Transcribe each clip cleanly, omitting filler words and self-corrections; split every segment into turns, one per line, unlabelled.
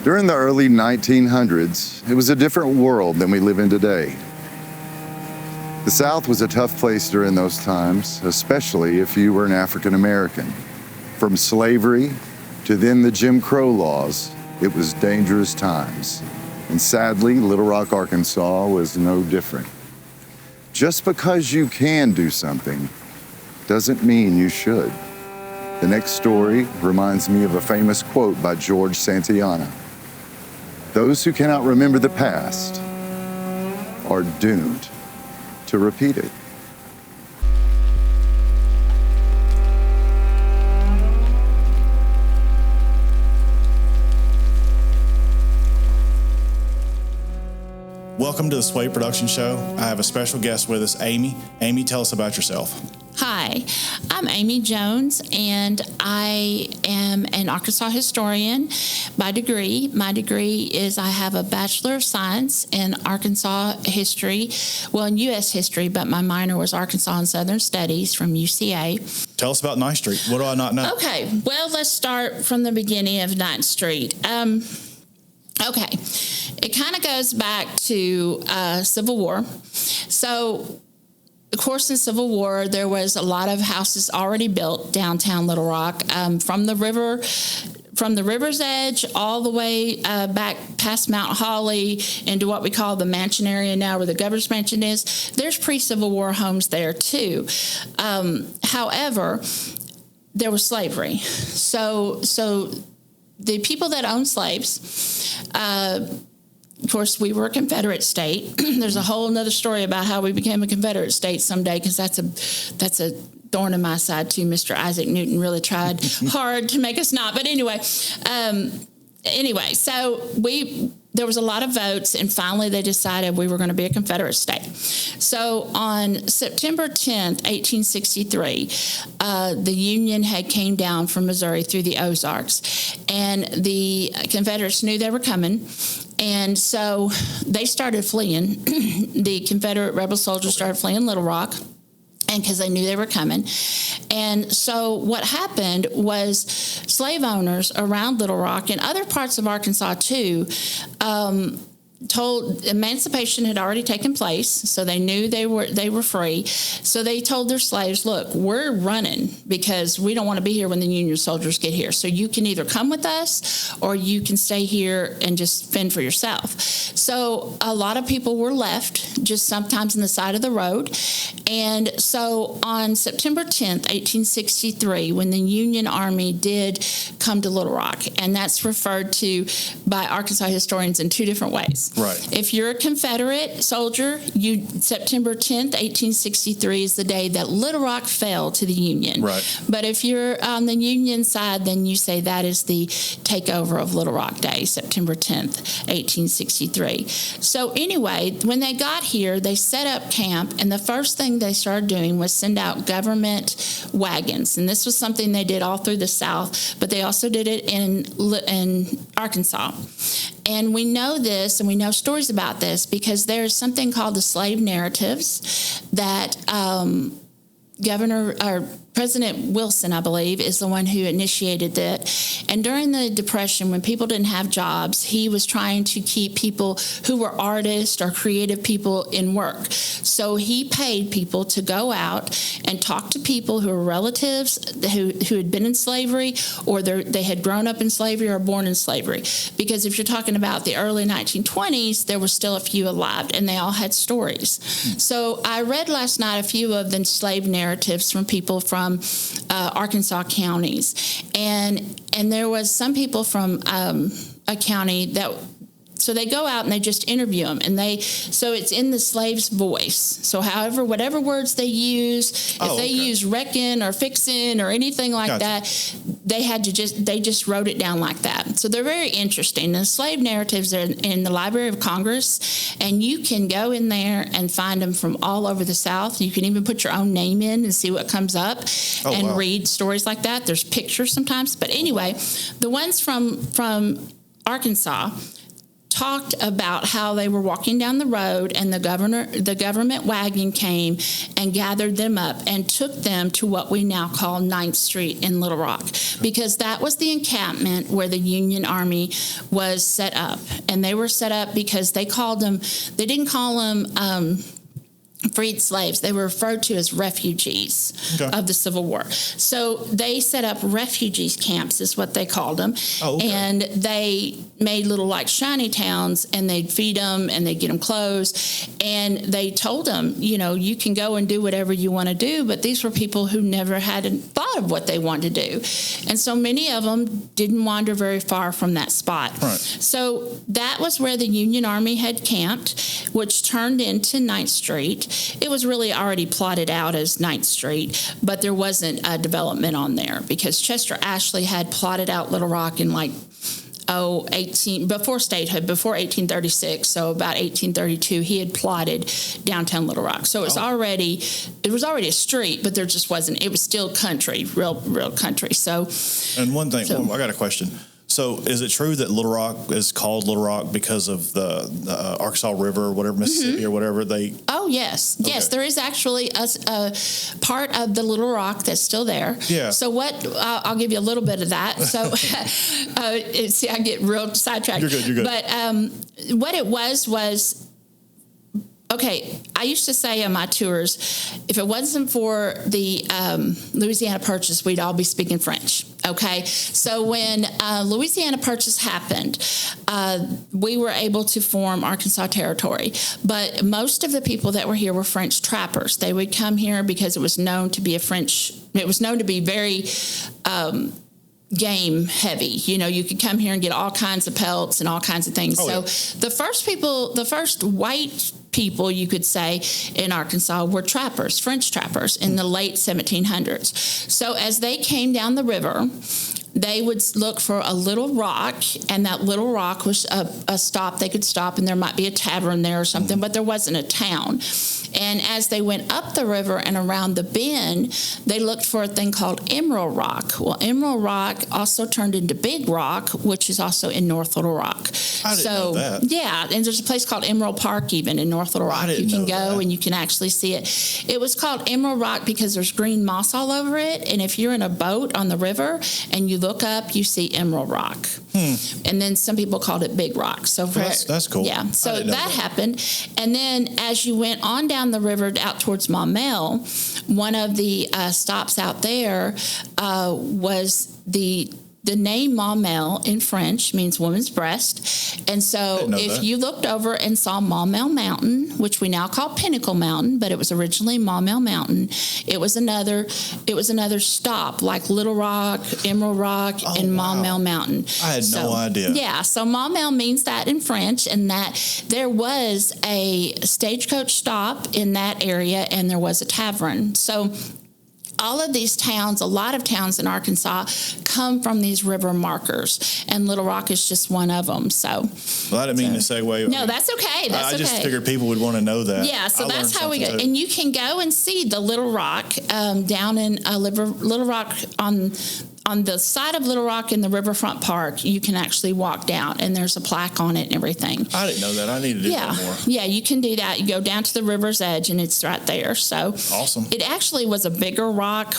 During the early 1900s, it was a different world than we live in today. The South was a tough place during those times, especially if you were an African American. From slavery to then the Jim Crow laws, it was dangerous times. And sadly, Little Rock, Arkansas was no different. Just because you can do something doesn't mean you should. The next story reminds me of a famous quote by George Santayana. Those who cannot remember the past are doomed to repeat it.
Welcome to the SWADE Production Show. I have a special guest with us, Amy. Amy, tell us about yourself.
Hi, I'm Amy Jones, and I am an Arkansas historian by degree. My degree is I have a Bachelor of Science in Arkansas history, well, in U.S. history, but my minor was Arkansas and Southern Studies from UCA.
Tell us about 9th Street. What do I not know?
Okay, well, let's start from the beginning of 9th Street. Okay, it kind of goes back to Civil War. So, of course, in Civil War, there was a lot of houses already built downtown Little Rock, from the river's edge all the way back past Mount Holly into what we call the mansion area now, where the governor's mansion is. There's pre-Civil War homes there too. However, there was slavery. So the people that owned slaves, of course, we were a Confederate state. There's a whole other story about how we became a Confederate state someday, because that's a thorn in my side too. Mr. Isaac Newton really tried hard to make us not. But anyway, so there was a lot of votes, and finally they decided we were going to be a Confederate state. So on September 10th, 1863, the Union had came down from Missouri through the Ozarks, and the Confederates knew they were coming. And so they started fleeing. The Confederate rebel soldiers started fleeing Little Rock, and because they knew they were coming. And so what happened was slave owners around Little Rock and other parts of Arkansas too, told emancipation had already taken place, so they knew they were free. So they told their slaves, look, we're running because we don't want to be here when the Union soldiers get here. So you can either come with us or you can stay here and just fend for yourself. So a lot of people were left just sometimes in the side of the road. And so on September 10th, 1863, when the Union Army did come to Little Rock, and that's referred to by Arkansas historians in two different ways.
Right.
If you're a Confederate soldier, September 10th, 1863 is the day that Little Rock fell to the Union.
Right.
But if you're on the Union side, then you say that is the takeover of Little Rock Day, September 10th, 1863. So anyway, when they got here, they set up camp, and the first thing they started doing was send out government wagons. And this was something they did all through the South, but they also did it in Arkansas. And we know this, and we know stories about this, because there's something called the slave narratives that President Wilson, I believe, is the one who initiated that. And during the Depression, when people didn't have jobs, he was trying to keep people who were artists or creative people in work. So he paid people to go out and talk to people who were relatives who had been in slavery, or they had grown up in slavery or born in slavery. Because if you're talking about the early 1920s, there were still a few alive, and they all had stories. So I read last night a few of the slave narratives from people from Arkansas counties, and there was some people from a county that. So they go out and they just interview them, and so it's in the slave's voice. So whatever words they use, if they use reckon or fixin' or anything like that, they just wrote it down like that. So they're very interesting. The slave narratives are in the Library of Congress, and you can go in there and find them from all over the South. You can even put your own name in and see what comes up read stories like that. There's pictures sometimes. But anyway, the ones from Arkansas talked about how they were walking down the road and the government wagon came and gathered them up and took them to what we now call 9th Street in Little Rock, because that was the encampment where the Union Army was set up. And they were set up because they didn't call them freed slaves. They were referred to as refugees of the Civil War. So they set up refugees camps is what they called them. Oh, okay. And they made little like shanty towns, and they'd feed them and they'd get them clothes. And they told them, you can go and do whatever you want to do. But these were people who never had thought of what they wanted to do. And so many of them didn't wander very far from that spot.
Right.
So that was where the Union Army had camped, which turned into 9th Street. It was really already plotted out as 9th Street, but there wasn't a development on there because Chester Ashley had plotted out Little Rock in before statehood, before 1836, so about 1832, he had plotted downtown Little Rock. So it was already a street, but there just wasn't. It was still country, real country. So,
and one thing, I got a question. So is it true that Little Rock is called Little Rock because of the Arkansas River or whatever, Mississippi or whatever they...
Oh, yes. Okay. Yes, there is actually a part of the Little Rock that's still there.
Yeah.
So I'll give you a little bit of that. So see, I get real sidetracked.
You're good.
But what it was... Okay, I used to say on my tours, if it wasn't for the Louisiana Purchase, we'd all be speaking French. Okay, so when Louisiana Purchase happened, we were able to form Arkansas Territory. But most of the people that were here were French trappers. They would come here because it was known to be very game heavy. You could come here and get all kinds of pelts and all kinds of things. The first white people, you could say, in Arkansas were trappers, French trappers in the late 1700s. So as they came down the river, they would look for a little rock, and that little rock was a stop. They could stop, and there might be a tavern there or something, but there wasn't a town. And as they went up the river and around the bend, they looked for a thing called Emerald Rock. Well, Emerald Rock also turned into Big Rock, which is also in North Little Rock.
I didn't know that.
Yeah, and there's a place called Emerald Park even in North Little Rock. You can go and you can actually see it. It was called Emerald Rock because there's green moss all over it, and if you're in a boat on the river and you look up, you see Emerald Rock. And then some people called it Big Rock. So
that's cool.
Yeah, so that happened. And then as you went on down the river out towards Maumelle, one of the stops out there was the name Maumelle in French means woman's breast. And so if you looked over and saw Maumelle Mountain, which we now call Pinnacle Mountain, but it was originally Maumelle Mountain, it was another stop like Little Rock, Emerald Rock, and Maumelle Mountain.
I had no idea.
Yeah, so Maumelle means that in French, and that there was a stagecoach stop in that area, and there was a tavern. So all of these towns, a lot of towns in Arkansas, come from these river markers, and Little Rock is just one of them. So,
well, I didn't mean to segue.
No, that's okay.
I just figured people would want to know that.
Yeah, so that's how we go. And you can go and see the Little Rock down in Little Rock on the side of Little Rock in the Riverfront Park. You can actually walk down, and there's a plaque on it and everything.
I didn't know that. I need to do that more.
Yeah, you can do that. You go down to the river's edge, and it's right there. So
awesome.
It actually was a bigger rock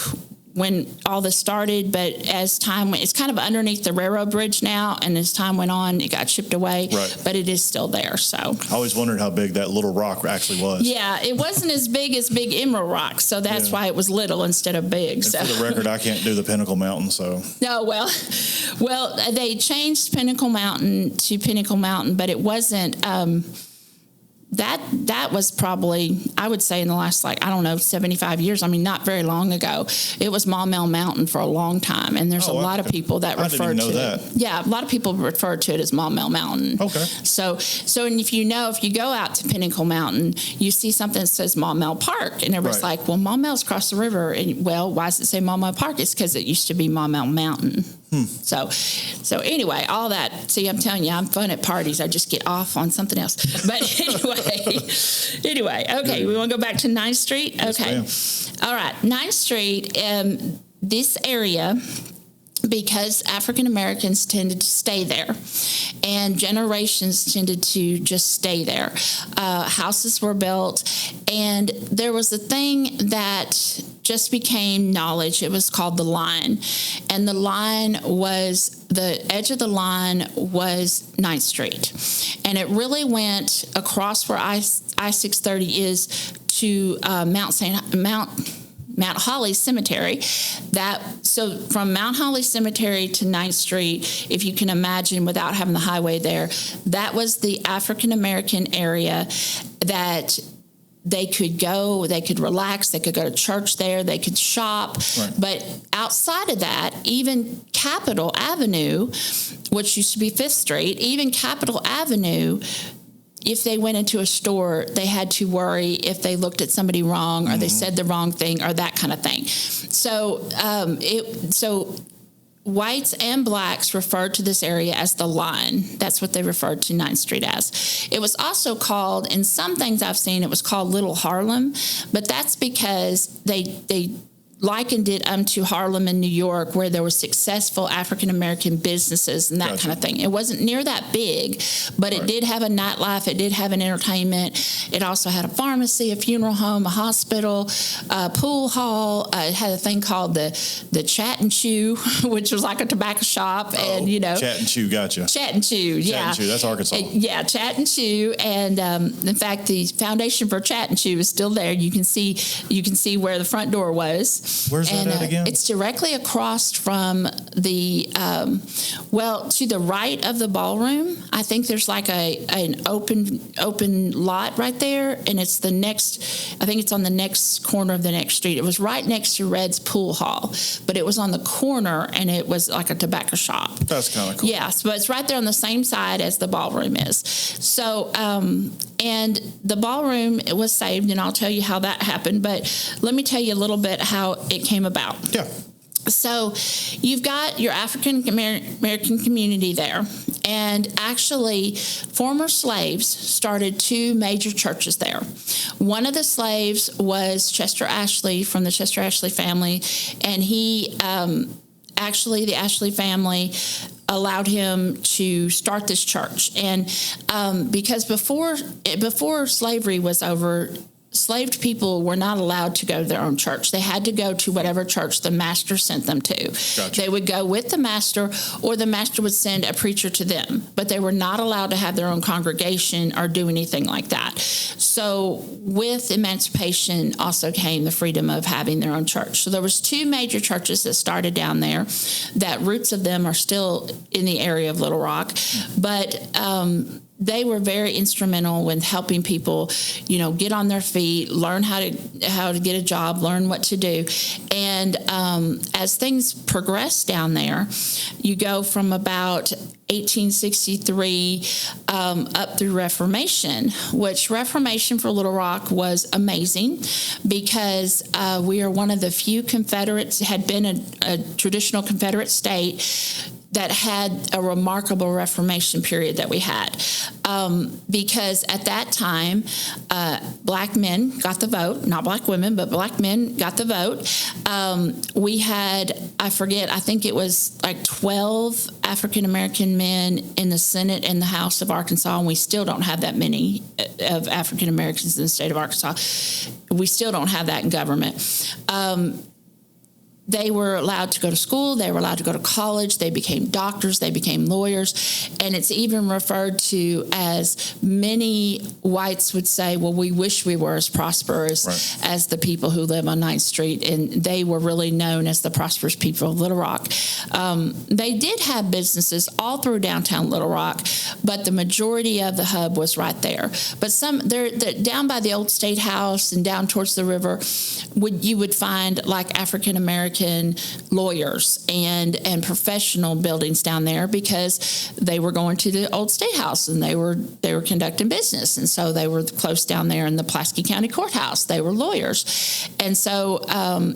when all this started, but as time went, it's kind of underneath the railroad bridge now, and as time went on, it got chipped away, but it is still there. So
I always wondered how big that Little Rock actually was.
Yeah, it wasn't as big as Big Emerald Rock, so that's why it was little instead of big.
And for the record, I can't do the Pinnacle Mountain, so.
No, well, they changed Pinnacle Mountain to Pinnacle Mountain, but it wasn't. That was probably, I would say, in the last 75 years. I mean, not very long ago. It was Maumelle Mountain for a long time, and there's a lot of people that refer to it. Yeah, a lot of people refer to it as Maumelle Mountain.
Okay.
So, and if you go out to Pinnacle Mountain, you see something that says Maumelle Park, and everybody's like, well, Maumelle's across the river, and well, why does it say Maumelle Park? It's because it used to be Maumelle Mountain. So anyway, all that. See, I'm telling you, I'm fun at parties. I just get off on something else. But anyway, okay, we want to go back to 9th Street? Okay.
Yes,
all right, 9th Street, this area because African Americans tended to stay there, and generations tended to just stay there. Houses were built, and there was a thing that just became knowledge. It was called the line, and the edge of the line was 9th Street, and it really went across where I-630 is to Mount Holly Cemetery. So from Mount Holly Cemetery to 9th Street, if you can imagine without having the highway there, that was the African American area that they could go, they could relax, they could go to church there, they could shop. Right. But outside of that, even Capitol Avenue, which used to be 5th Street, even Capitol Avenue, if they went into a store, they had to worry if they looked at somebody wrong or they said the wrong thing or that kind of thing. So, whites and blacks referred to this area as the line. That's what they referred to 9th Street as. It was also called, in some things I've seen, it was called Little Harlem, but that's because they likened it to Harlem in New York, where there were successful African-American businesses and that kind of thing. It wasn't near that big, but it did have a nightlife. It did have an entertainment. It also had a pharmacy, a funeral home, a hospital, a pool hall. It had a thing called the Chat and Chew, which was like a tobacco shop. And,
Chat and Chew, gotcha.
Chat and Chew, yeah.
Chat and Chew, that's Arkansas.
Yeah, Chat and Chew. And in fact, the foundation for Chat and Chew is still there. You can see where the front door was.
Where's that at again?
It's directly across from the, to the right of the ballroom. I think there's like an open lot right there, and it's I think it's on the next corner of the next street. It was right next to Red's Pool Hall, but it was on the corner, and it was like a tobacco shop.
That's kind of cool.
Yes, but it's right there on the same side as the ballroom is. So, and the ballroom was saved, and I'll tell you how that happened, but let me tell you a little bit how it came about.
Yeah.
So you've got your African American community there, and actually former slaves started 2 major churches there. One of the slaves was Chester Ashley from the Chester Ashley family, and he the Ashley family allowed him to start this church. And because before slavery was over, enslaved people were not allowed to go to their own church. They had to go to whatever church the master sent them to. Gotcha. They would go with the master, or the master would send a preacher to them, but they were not allowed to have their own congregation or do anything like that. So with emancipation also came the freedom of having their own church. So there was 2 major churches that started down there, that roots of them are still in the area of Little Rock, but they were very instrumental in helping people, get on their feet, learn how to get a job, learn what to do. And as things progress down there, you go from about 1863 up through Reformation, which Reformation for Little Rock was amazing because we are one of the few Confederates, had been a traditional Confederate state that had a remarkable Reformation period that we had. Because at that time, black men got the vote, not black women, but black men got the vote. We had, I think it was like 12 African-American men in the Senate and the House of Arkansas, and we still don't have that many of African-Americans in the state of Arkansas. We still don't have that in government. They were allowed to go to school. They were allowed to go to college. They became doctors. They became lawyers. And it's even referred to as, many whites would say, well, we wish we were as prosperous as the people who live on 9th Street. And they were really known as the prosperous people of Little Rock. They did have businesses all through downtown Little Rock, but the majority of the hub was right there. But they're down by the old State House and down towards the river, you would find like African-American lawyers and professional buildings down there, because they were going to the old State House and they were conducting business, and so they were close down there in the Pulaski County Courthouse. They were lawyers, and so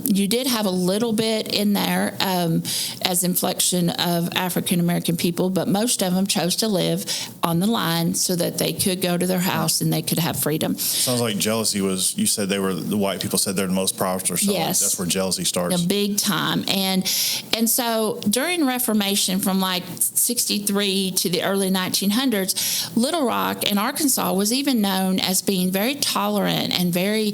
you did have a little bit in there as inflection of African American people, but most of them chose to live on the line so that they could go to their house and they could have freedom.
Sounds like jealousy was. You said the white people said they're the most prosperous. So
yes,
that's where jealousy starts.
A big big time. And so during Reformation, from like 63 to the early 1900s, Little Rock in Arkansas was even known as being very tolerant and very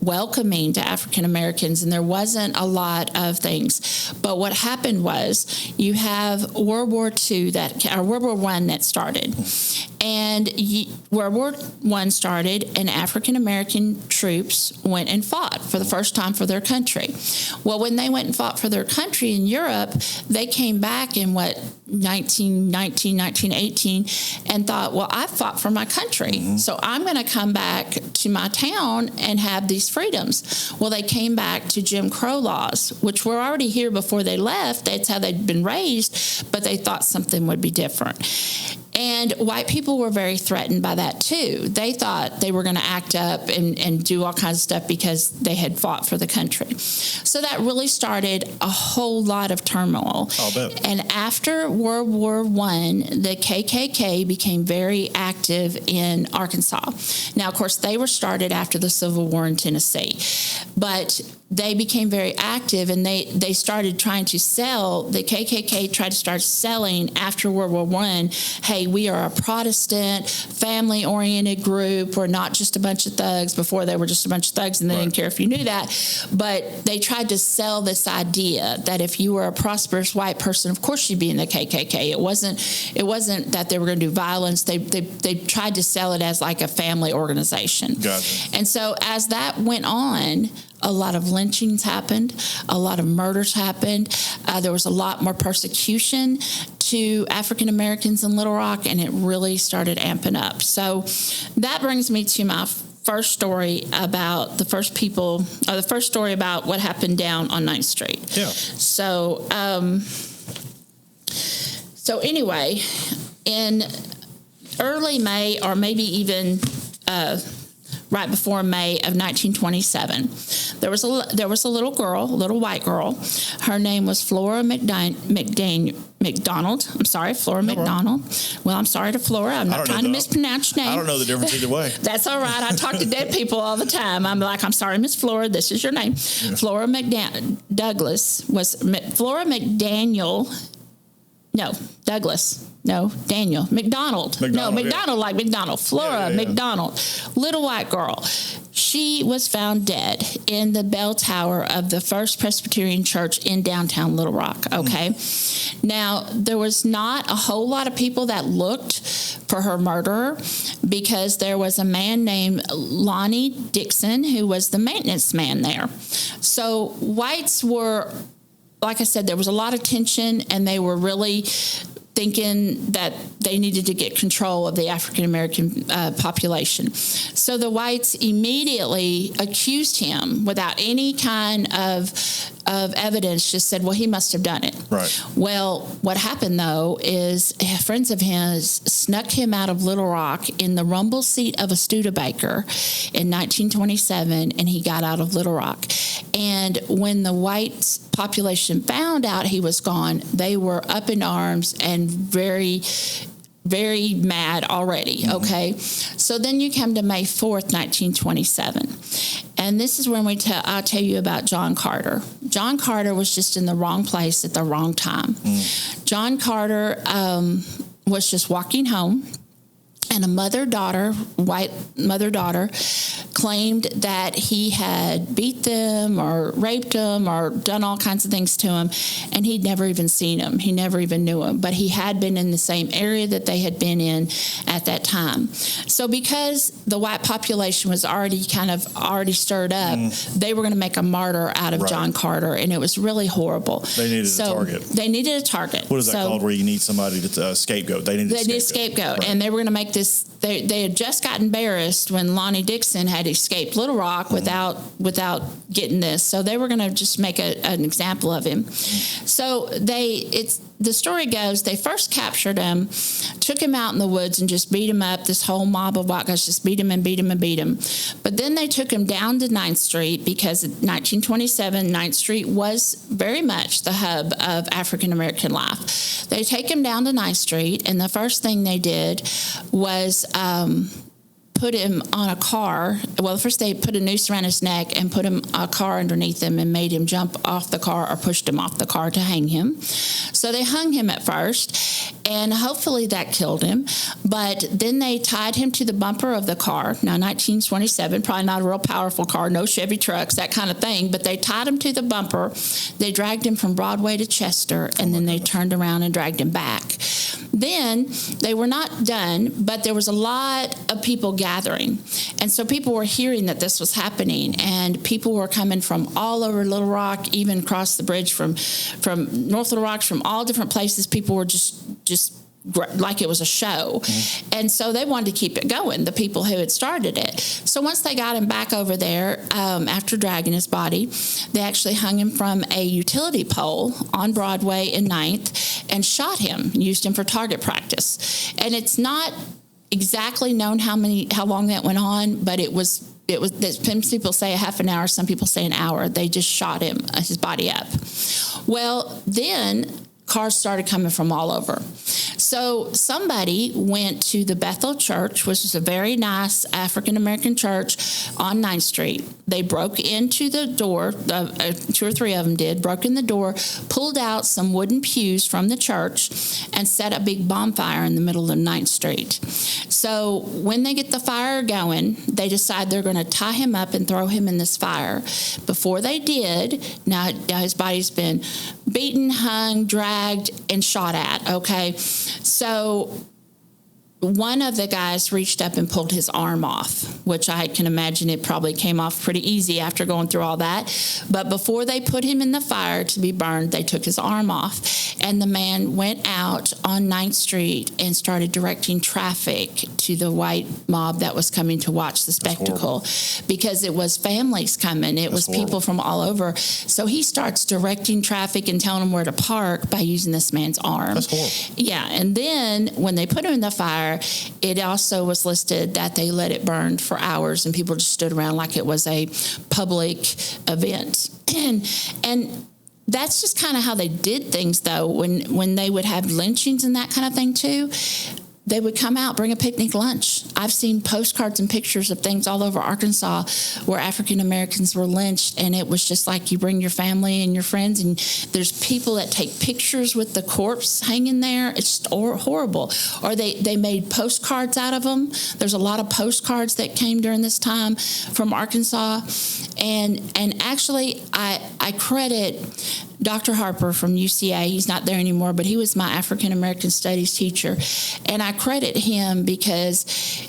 welcoming to African Americans, and there wasn't a lot of things. But what happened was you have World War II or World War I that started. And World War I started, and African American troops went and fought for the first time for their country. Well, when they went and fought for their country in Europe, they came back in 1919, 1918, and thought, well, I fought for my country, so I'm going to come back to my town and have these freedoms. Well, they came back to Jim Crow laws, which were already here before they left. That's how they'd been raised, but they thought something would be different. And white people were very threatened by that, too. They thought they were going to act up and do all kinds of stuff because they had fought for the country. So that really started a whole lot of turmoil.
I'll bet.
And after World War I, the KKK became very active in Arkansas. Now, of course, they were started after the Civil War in Tennessee. But they became very active, and they started trying to sell. The KKK tried to start selling after World War I, hey, we are a Protestant, family-oriented group. We're not just a bunch of thugs. Before, they were just a bunch of thugs, and they didn't care if you knew that. But they tried to sell this idea that if you were a prosperous white person, of course you'd be in the KKK. It wasn't that they were going to do violence. They tried to sell it as like a family organization.
Gotcha.
And so as that went on, a lot of lynchings happened, a lot of murders happened. There was a lot more persecution to African Americans in Little Rock, and it really started amping up. So that brings me to my first story about the first story about what happened down on 9th Street.
Yeah.
So anyway, in early May, or maybe even right before May of 1927, there was a little white girl. Her name was Flora McDonald. I'm sorry, Flora McDonald. Well, I'm sorry to Flora. I'm not trying to mispronounce your name.
I don't know the difference either way.
That's all right. I talk to dead people all the time. I'm like, I'm sorry, Miss Flora. This is your name. Yeah. Flora Douglas was Flora McDaniel. No, Douglas. No, Daniel. McDonald. No, McDonald, like McDonald. Flora McDonald. Little white girl. She was found dead in the bell tower of the First Presbyterian Church in downtown Little Rock, okay? Now, there was not a whole lot of people that looked for her murderer because there was a man named Lonnie Dixon who was the maintenance man there. So whites were, like I said, there was a lot of tension, and they were really thinking that they needed to get control of the African American population. So the whites immediately accused him without any kind of evidence, just said, well, he must have done it.
Right.
Well, what happened, though, is friends of his snuck him out of Little Rock in the rumble seat of a Studebaker in 1927, and he got out of Little Rock. And when the white population found out he was gone, they were up in arms and very, very mad already, okay? So then you come to May 4th, 1927. And this is when I'll tell you about John Carter. John Carter was just in the wrong place at the wrong time. John Carter was just walking home, and a white mother-daughter, claimed that he had beat them or raped them or done all kinds of things to him, and he'd never even seen him. He never even knew him, but he had been in the same area that they had been in at that time. So because the white population was already stirred up, they were going to make a martyr out of John Carter, and it was really horrible.
They needed a target.
They needed a target.
What is that called, where you need somebody to scapegoat? They needed a scapegoat.
Right. And they were going to make this. They had just got embarrassed when Lonnie Dixon had escaped Little Rock without getting this. So they were going to just make an example of him. So the story goes, they first captured him, took him out in the woods and just beat him up. This whole mob of white guys just beat him and beat him and beat him. But then they took him down to 9th Street because in 1927, 9th Street was very much the hub of African American life. They take him down to 9th Street, and the first thing they did was put him on a car. Well, first they put a noose around his neck and put him a car underneath him and made him jump off the car or pushed him off the car to hang him. So they hung him at first, and hopefully that killed him. But then they tied him to the bumper of the car. Now, 1927, probably not a real powerful car, no Chevy trucks, that kind of thing. But they tied him to the bumper. They dragged him from Broadway to Chester, and then they turned around and dragged him back. Then they were not done, but there was a lot of people gathering. And so people were hearing that this was happening, and people were coming from all over Little Rock, even across the bridge from North Little Rock, from all different places. People were just like it was a show. Mm-hmm. And so they wanted to keep it going, the people who had started it. So once they got him back over there, after dragging his body, they actually hung him from a utility pole on Broadway in 9th and shot him, used him for target practice. And it's not exactly known how long that went on, but it was some people say a half an hour, some people say an hour. They just shot his body up. Well, then cars started coming from all over. So somebody went to the Bethel Church, which is a very nice African-American church on 9th Street. They broke into the door, 2 or 3 of them did, broke in the door, pulled out some wooden pews from the church, and set a big bonfire in the middle of 9th Street. So when they get the fire going, they decide they're going to tie him up and throw him in this fire. Before they did, now his body's been beaten, hung, dragged, and shot at, okay? So one of the guys reached up and pulled his arm off, which I can imagine it probably came off pretty easy after going through all that. But before they put him in the fire to be burned, they took his arm off. And the man went out on 9th Street and started directing traffic to the white mob that was coming to watch the spectacle, because it was families coming. It was people from all over. So he starts directing traffic and telling them where to park by using this man's arm.
That's horrible.
Yeah. And then when they put him in the fire, it also was listed that they let it burn for hours, and people just stood around like it was a public event. And that's just kind of how they did things, though. When they would have lynchings and that kind of thing too, they would come out, bring a picnic lunch. I've seen postcards and pictures of things all over Arkansas where African Americans were lynched, and it was just like you bring your family and your friends, and there's people that take pictures with the corpse hanging there. It's just horrible. Or they made postcards out of them. There's a lot of postcards that came during this time from Arkansas. And actually, I credit Dr. Harper from UCA. He's not there anymore, but he was my African American Studies teacher. And I credit him because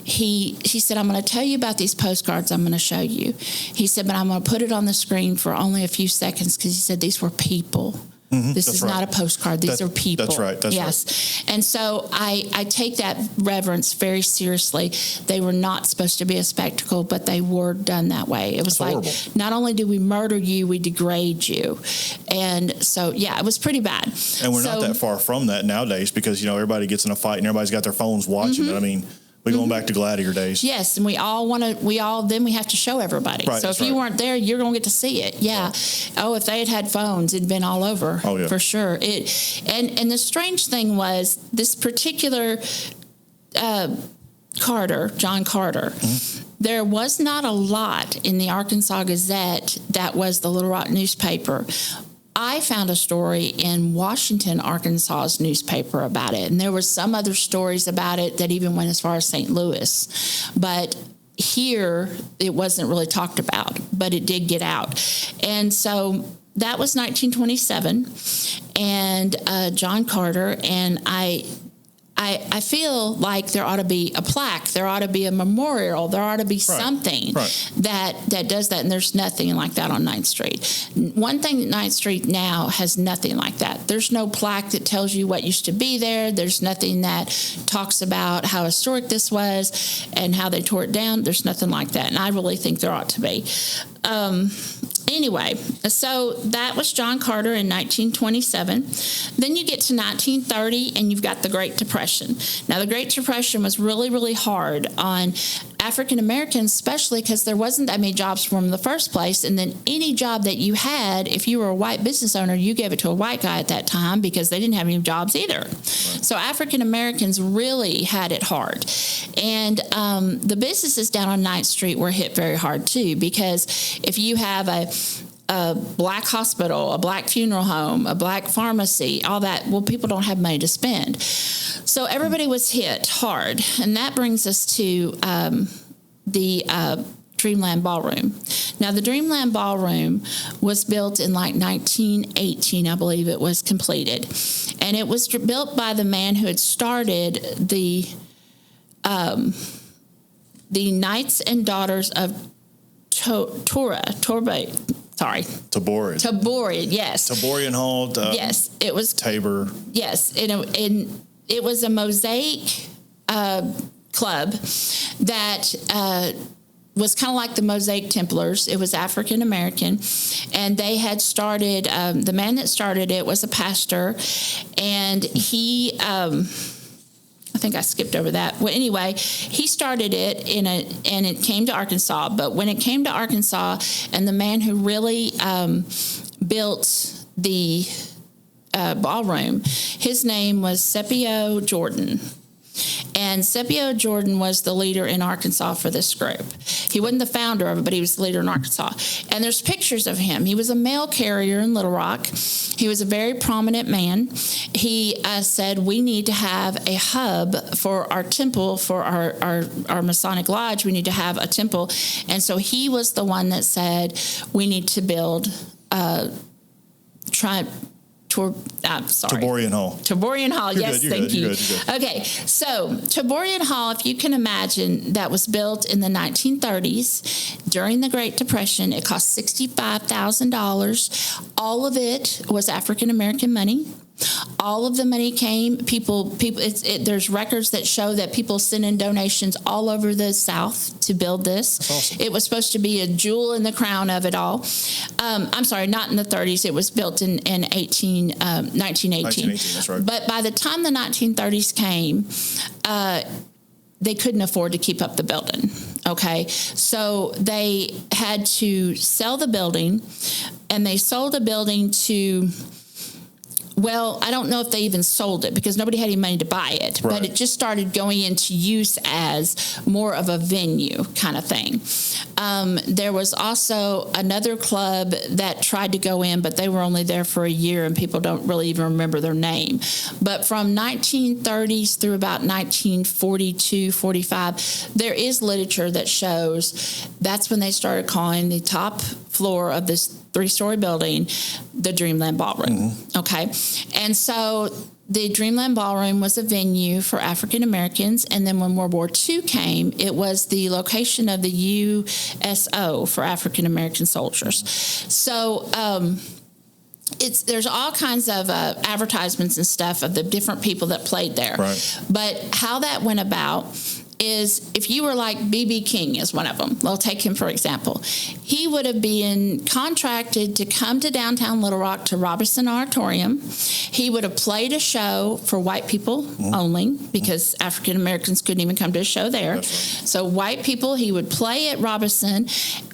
he said, I'm going to tell you about these postcards I'm going to show you. He said, but I'm going to put it on the screen for only a few seconds, because he said these were people. Mm-hmm, this is not a postcard. These are people.
That's right.
Yes. And so I take that reverence very seriously. They were not supposed to be a spectacle, but they were done that way. It was like, horrible. Not only do we murder you, we degrade you. And so, yeah, it was pretty bad.
And we're not that far from that nowadays, because, everybody gets in a fight and everybody's got their phones watching it. I mean, we're going back to gladiator days. Yes, and
then we have to show everybody.
Right,
so if you weren't there, you're going to get to see it. Yeah. Right. Oh, if they had phones, it'd been all over.
Oh, yeah.
For sure. And the strange thing was, this particular John Carter, there was not a lot in the Arkansas Gazette that was the Little Rock newspaper. I found a story in Washington, Arkansas's newspaper about it, and there were some other stories about it that even went as far as St. Louis. But here, it wasn't really talked about, but it did get out. And so that was 1927, and John Carter, and I feel like there ought to be a plaque, there ought to be a memorial, there ought to be something that does that, and there's nothing like that on 9th Street. One thing that 9th Street now has nothing like that. There's no plaque that tells you what used to be there. There's nothing that talks about how historic this was and how they tore it down. There's nothing like that, and I really think there ought to be. Anyway, so that was John Carter in 1927. Then you get to 1930, and you've got the Great Depression. Now, the Great Depression was really, really hard on African Americans, especially because there wasn't that many jobs for them in the first place. And then any job that you had, if you were a white business owner, you gave it to a white guy at that time because they didn't have any jobs either. Right. So African Americans really had it hard. And the businesses down on 9th Street were hit very hard too, because if you have a black hospital, a black funeral home, a black pharmacy, all that, well, people don't have money to spend. So everybody was hit hard. And that brings us to the Dreamland Ballroom. Now, the Dreamland Ballroom was built in like 1918, I believe it was completed. And it was built by the man who had started the Knights and Daughters of Taborian, yes.
Taborian Hall.
Yes, it was
Tabor.
Yes, and it was a mosaic club that was kind of like the Mosaic Templars. It was African American, and they had started. The man that started it was a pastor, and he. I think I skipped over that. Well, anyway, he started it and it came to Arkansas. But when it came to Arkansas, and the man who really built the ballroom, his name was Scipio Jordan. And Scipio Jordan was the leader in Arkansas for this group. He wasn't the founder of it, but he was the leader in Arkansas. And there's pictures of him. He was a mail carrier in Little Rock. He was a very prominent man. He said, we need to have a hub for our temple, for our Masonic Lodge. We need to have a temple. And so he was the one that said, we need to build
Taborian Hall.
Taborian Hall, yes, thank you. You're good. Okay, so Taborian Hall, if you can imagine, that was built in the 1930s during the Great Depression. It cost $65,000. All of it was African American money. All of the money came, there's records that show that people sent in donations all over the South to build this.
That's awesome.
It was supposed to be a jewel in the crown of it all. I'm sorry, not in the 30s. It was built in 1918.
1918, that's right.
But by the time the 1930s came, they couldn't afford to keep up the building. Okay, so they had to sell the building, and they sold the building to... Well, I don't know if they even sold it because nobody had any money to buy it, right. But it just started going into use as more of a venue kind of thing. There was also another club that tried to go in, but they were only there for a year, and people don't really even remember their name. But from 1930s through about 1942, 45, there is literature that shows that's when they started calling the top floor of this 3-story building the Dreamland Ballroom. Mm-hmm. Okay. And so the Dreamland Ballroom was a venue for African Americans. And then when World War II came, it was the location of the USO for African American soldiers. So, there's all kinds of advertisements and stuff of the different people that played there.
Right.
But how that went about is if you were like B.B. King is one of them. We'll take him for example. He would have been contracted to come to downtown Little Rock to Robertson Auditorium. He would have played a show for white people only because African Americans couldn't even come to a show there. Right. So white people, he would play at Robertson,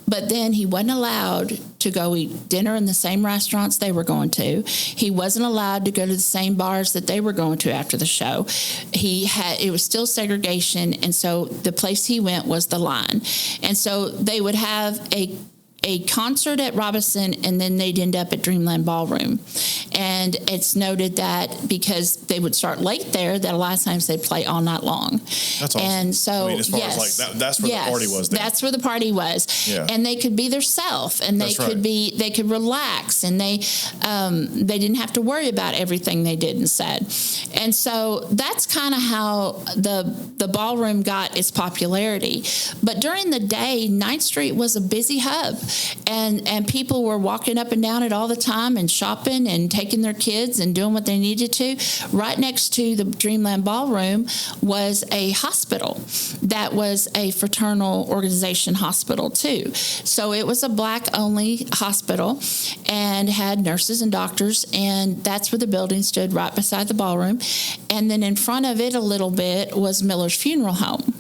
but then he wasn't allowed to go eat dinner in the same restaurants they were going to. He wasn't allowed to go to the same bars that they were going to after the show. It was still segregation, and so the place he went was the Line. And so they would have a concert at Robinson, and then they'd end up at Dreamland Ballroom. And it's noted that because they would start late there, that a lot of times they'd play all night long.
That's awesome.
And so,
as far as like that's where the party was then.
That's where the party was.
Yeah.
And they could be their self, and they could relax, and they didn't have to worry about everything they did and said. And so that's kind of how the ballroom got its popularity. But during the day, 9th Street was a busy hub. and people were walking up and down it all the time and shopping and taking their kids and doing what they needed to. Right next to the Dreamland Ballroom was a hospital that was a fraternal organization hospital too. So it was a black-only hospital and had nurses and doctors, and that's where the building stood, right beside the ballroom. And then in front of it a little bit was Miller's Funeral Home.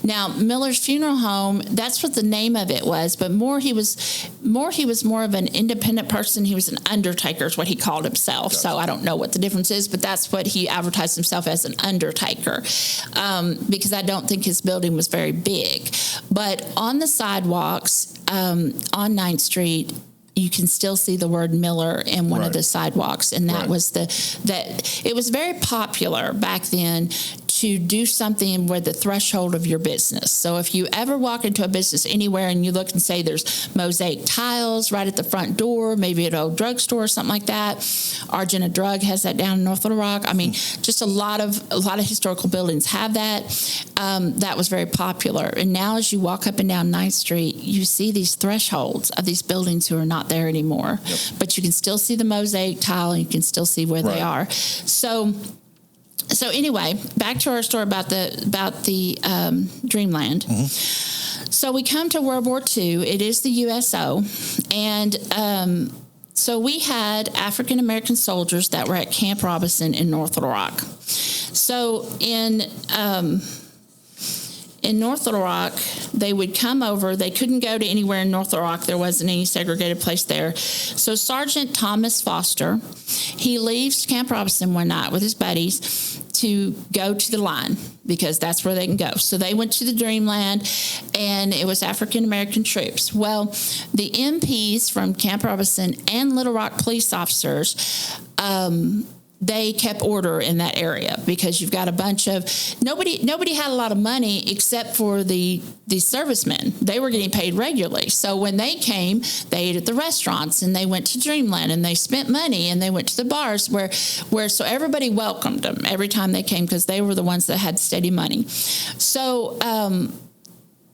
Now, Miller's Funeral Home, that's what the name of it was, but he was more of an independent person. He was an undertaker is what he called himself. Gotcha. So I don't know what the difference is, but that's what he advertised himself as, an undertaker, because I don't think his building was very big. But on the sidewalks on 9th Street, you can still see the word Miller in one of the sidewalks, and that was it was very popular back then to do something with the threshold of your business. So if you ever walk into a business anywhere and you look and say there's mosaic tiles right at the front door, maybe at an old drugstore or something like that. Argenta Drug has that down in North Little Rock. I mean, just a lot of historical buildings have that. That was very popular. And now as you walk up and down 9th Street, you see these thresholds of these buildings who are not there anymore. Yep. But you can still see the mosaic tile and you can still see where they are. So anyway, back to our story about the Dreamland. Mm-hmm. So we come to World War II. It is the USO, and so we had African American soldiers that were at Camp Robinson in North Little Rock. So in North Little Rock, they would come over. They couldn't go to anywhere in North Little Rock. There wasn't any segregated place there. So Sergeant Thomas Foster, he leaves Camp Robinson one night with his buddies to go to the line because that's where they can go. So they went to the Dreamland, and it was African-American troops. Well, the MPs from Camp Robinson and Little Rock police officers, they kept order in that area because you've got a bunch of nobody had a lot of money except for the servicemen. They were getting paid regularly. So when they came, they ate at the restaurants and they went to Dreamland and they spent money and they went to the bars where so everybody welcomed them every time they came because they were the ones that had steady money. So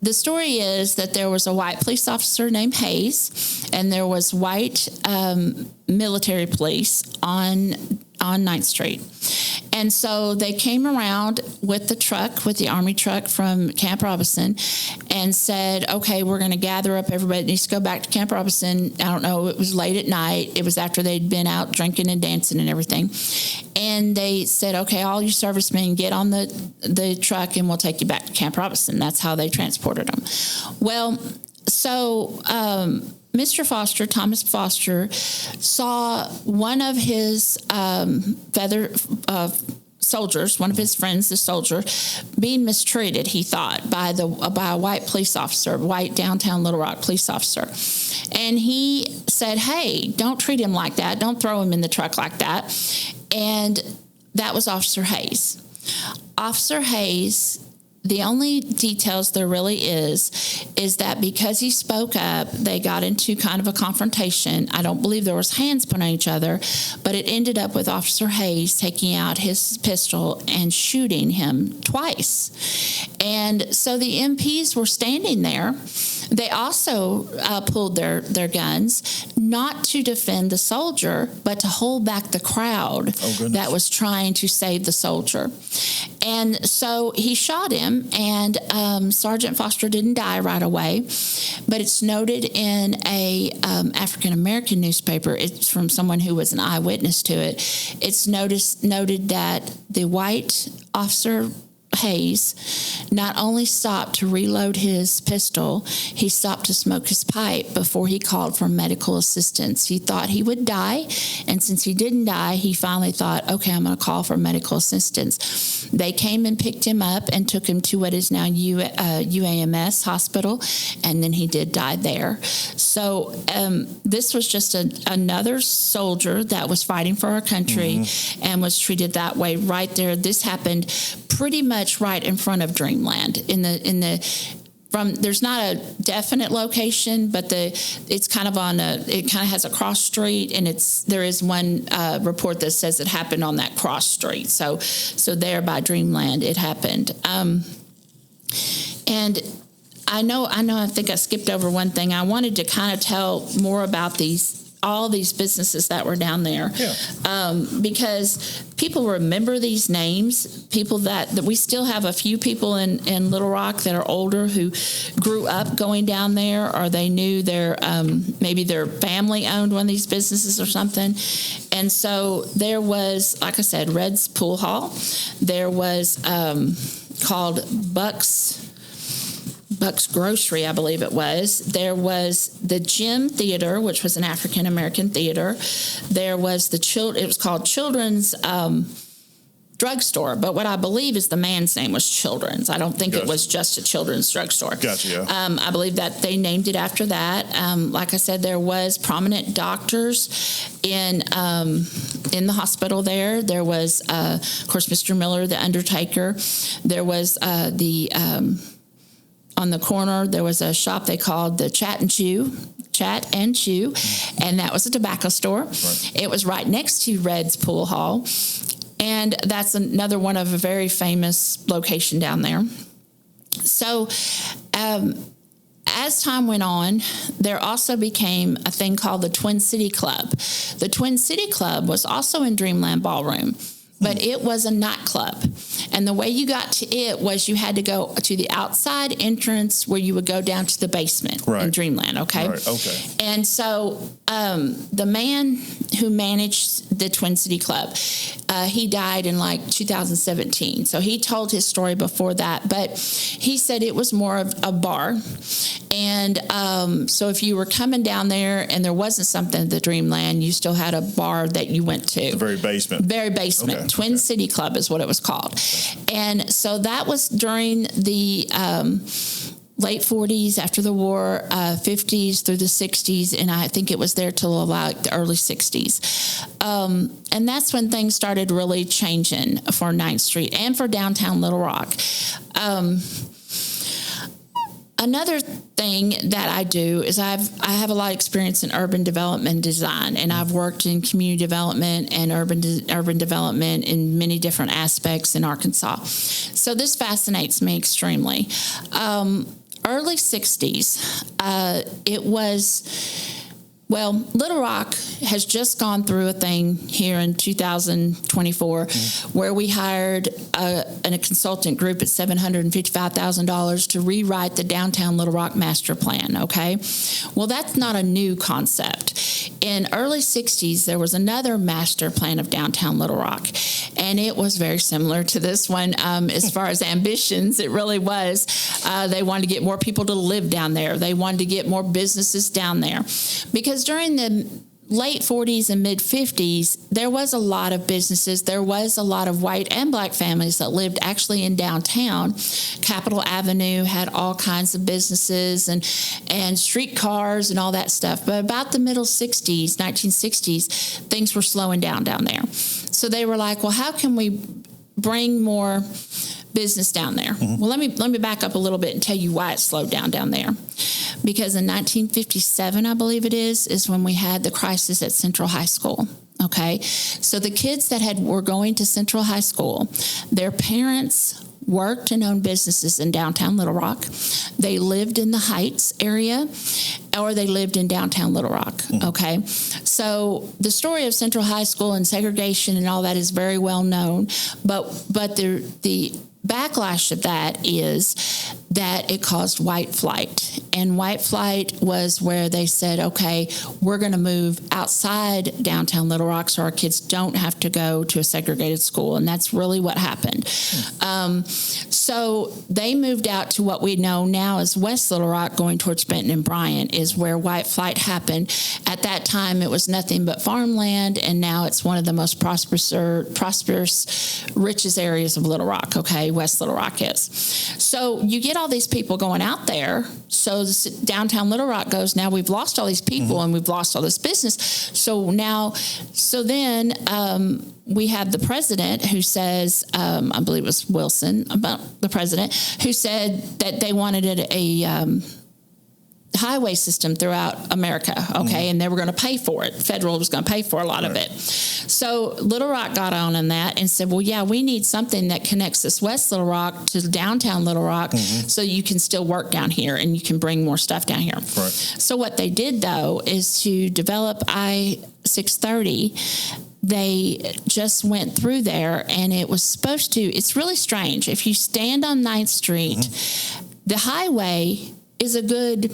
the story is that there was a white police officer named Hayes, and there was white military police on 9th Street. And so they came around with the Army truck from Camp Robinson and said, okay, we're going to gather up everybody that needs to go back to Camp Robinson. I don't know, it was late at night. It was after they'd been out drinking and dancing and everything. And they said, okay, all you servicemen get on the truck and we'll take you back to Camp Robinson. That's how they transported them. Well, so Mr. Foster, Thomas Foster, saw one of his soldiers, one of his friends, the soldier, being mistreated, he thought, by a white police officer, white downtown Little Rock police officer. And he said, hey, don't treat him like that. Don't throw him in the truck like that. And that was Officer Hayes. Officer Hayes, the only details there really is that because he spoke up, they got into kind of a confrontation. I don't believe there was hands put on each other, but it ended up with Officer Hayes taking out his pistol and shooting him twice. And so the MPs were standing there. They also pulled their guns, not to defend the soldier, but to hold back the crowd that was trying to save the soldier. And so he shot him, and Sergeant Foster didn't die right away, but it's noted in a African-American newspaper. It's from someone who was an eyewitness to it. It's noted that the white officer Hayes not only stopped to reload his pistol, he stopped to smoke his pipe before he called for medical assistance. He thought he would die, and since he didn't die, he finally thought, okay, I'm going to call for medical assistance. They came and picked him up and took him to what is now UAMS hospital, and then he did die there. So this was just another soldier that was fighting for our country and was treated that way right there. This happened pretty much right in front of Dreamland. There's not a definite location, but it's kind of it kind of has a cross street, and there is one report that says it happened on that cross street. So there by Dreamland it happened. And I know. I think I skipped over one thing. I wanted to kind of tell more about all these businesses that were down there.
Yeah.
Because people remember these names, people that we still have a few people in Little Rock that are older who grew up going down there, or they knew maybe their family owned one of these businesses or something. And so there was, like I said, Red's Pool Hall. There was called Buck's Grocery, I believe it was. There was the Gym Theater, which was an African American theater. There was it was called Children's Drugstore, but what I believe is the man's name was Children's. I don't think it was just a children's drugstore.
Gotcha. Yeah.
I believe that they named it after that. Like I said, there was prominent doctors in the hospital there. There was, of course, Mr. Miller, the undertaker. There was on the corner, there was a shop they called the Chat and Chew, and that was a tobacco store. Right. It was right next to Red's Pool Hall, and that's another one of a very famous location down there. So as time went on, there also became a thing called the Twin City Club. The Twin City Club was also in Dreamland Ballroom, but it was a nightclub. And the way you got to it was you had to go to the outside entrance where you would go down to the basement in Dreamland, okay?
Right, okay.
And so the man who managed the Twin City Club, he died in like 2017. So he told his story before that, but he said it was more of a bar. And so if you were coming down there and there wasn't something at the Dreamland, you still had a bar that you went to.
The very basement.
Very basement.
Okay.
Twin City Club is what it was called. And so that was during the late 40s, after the war, 50s through the 60s, and I think it was there till about the early 60s. And that's when things started really changing for 9th Street and for downtown Little Rock. Another thing that I do is I have a lot of experience in urban development design, and I've worked in community development and urban development in many different aspects in Arkansas. So this fascinates me extremely. Early 60s, it was... Well, Little Rock has just gone through a thing here in 2024 where we hired a consultant group at $755,000 to rewrite the downtown Little Rock master plan, okay? Well, that's not a new concept. In early 60s, there was another master plan of downtown Little Rock, and it was very similar to this one as far as ambitions. It really was. They wanted to get more people to live down there. They wanted to get more businesses down there. Because during the late 40s and mid 50s, there was a lot of businesses. There was a lot of white and black families that lived actually in downtown. Capitol Avenue had all kinds of businesses and streetcars and all that stuff. But about the middle 60s, 1960s, things were slowing down there. So they were like, well, how can we bring more business down there? Well, let me back up a little bit and tell you why it slowed down there. Because in 1957, I believe it is when we had the crisis at Central High School. Okay, so the kids that were going to Central High School, their parents worked and owned businesses in downtown Little Rock. They lived in the Heights area, or they lived in downtown Little Rock. Okay, so the story of Central High School and segregation and all that is very well known, but the backlash of that is that it caused white flight. And white flight was where they said, okay, we're going to move outside downtown Little Rock so our kids don't have to go to a segregated school. And that's really what happened. So they moved out to what we know now as West Little Rock, going towards Benton and Bryant, is where white flight happened. At that time, it was nothing but farmland, and now it's one of the most prosperous, richest areas of Little Rock, okay? West Little Rock is. So you get all these people going out there. So downtown Little Rock goes, now we've lost all these people and we've lost all this business. So then we have the president who says, I believe it was Wilson, about the president, who said that they wanted highway system throughout America, okay, and they were going to pay for it. Federal was going to pay for a lot of it. So Little Rock got on that and said, well, yeah, we need something that connects this West Little Rock to downtown Little Rock so you can still work down here and you can bring more stuff down here.
Right.
So what they did, though, is to develop I-630. They just went through there, and it was supposed to, it's really strange. If you stand on 9th Street, the highway is a good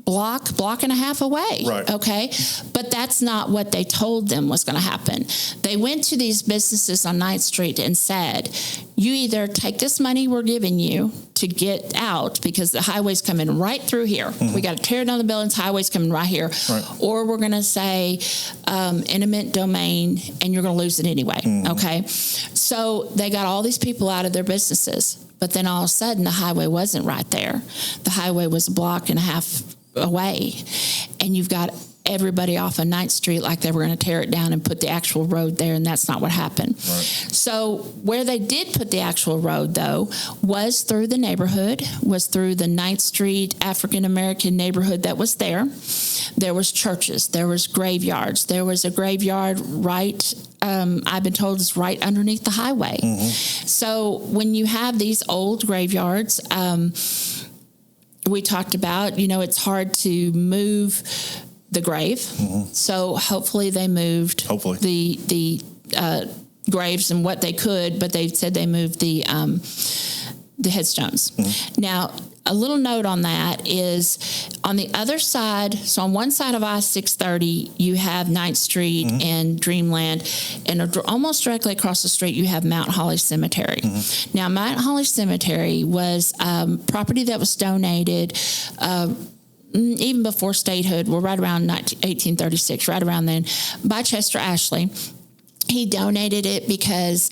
block and a half away.
Right.
Okay. But that's not what they told them was going to happen. They went to these businesses on 9th Street and said, you either take this money we're giving you to get out because the highway's coming right through here. We got to tear down the buildings, highway's coming right here. Right. Or we're going to say eminent domain and you're going to lose it anyway. Okay. So they got all these people out of their businesses. But then all of a sudden the highway wasn't right there. The highway was a block and a half away, and you've got everybody off of 9th Street like they were going to tear it down and put the actual road there, and that's not what happened. Right. So where they did put the actual road, though, was through the neighborhood, was through the 9th Street African-American neighborhood that was there. There was churches. There was graveyards. There was a graveyard right, I've been told, is right underneath the highway. So when you have these old graveyards, we talked about, it's hard to move the grave. So hopefully they moved the graves and what they could, but they said they moved the headstones. Now, a little note on that is on the other side, so on one side of I-630, you have 9th Street and Dreamland, and almost directly across the street, you have Mount Holly Cemetery. Now, Mount Holly Cemetery was property that was donated even before statehood, well, right around 1836, right around then, by Chester Ashley. He donated it because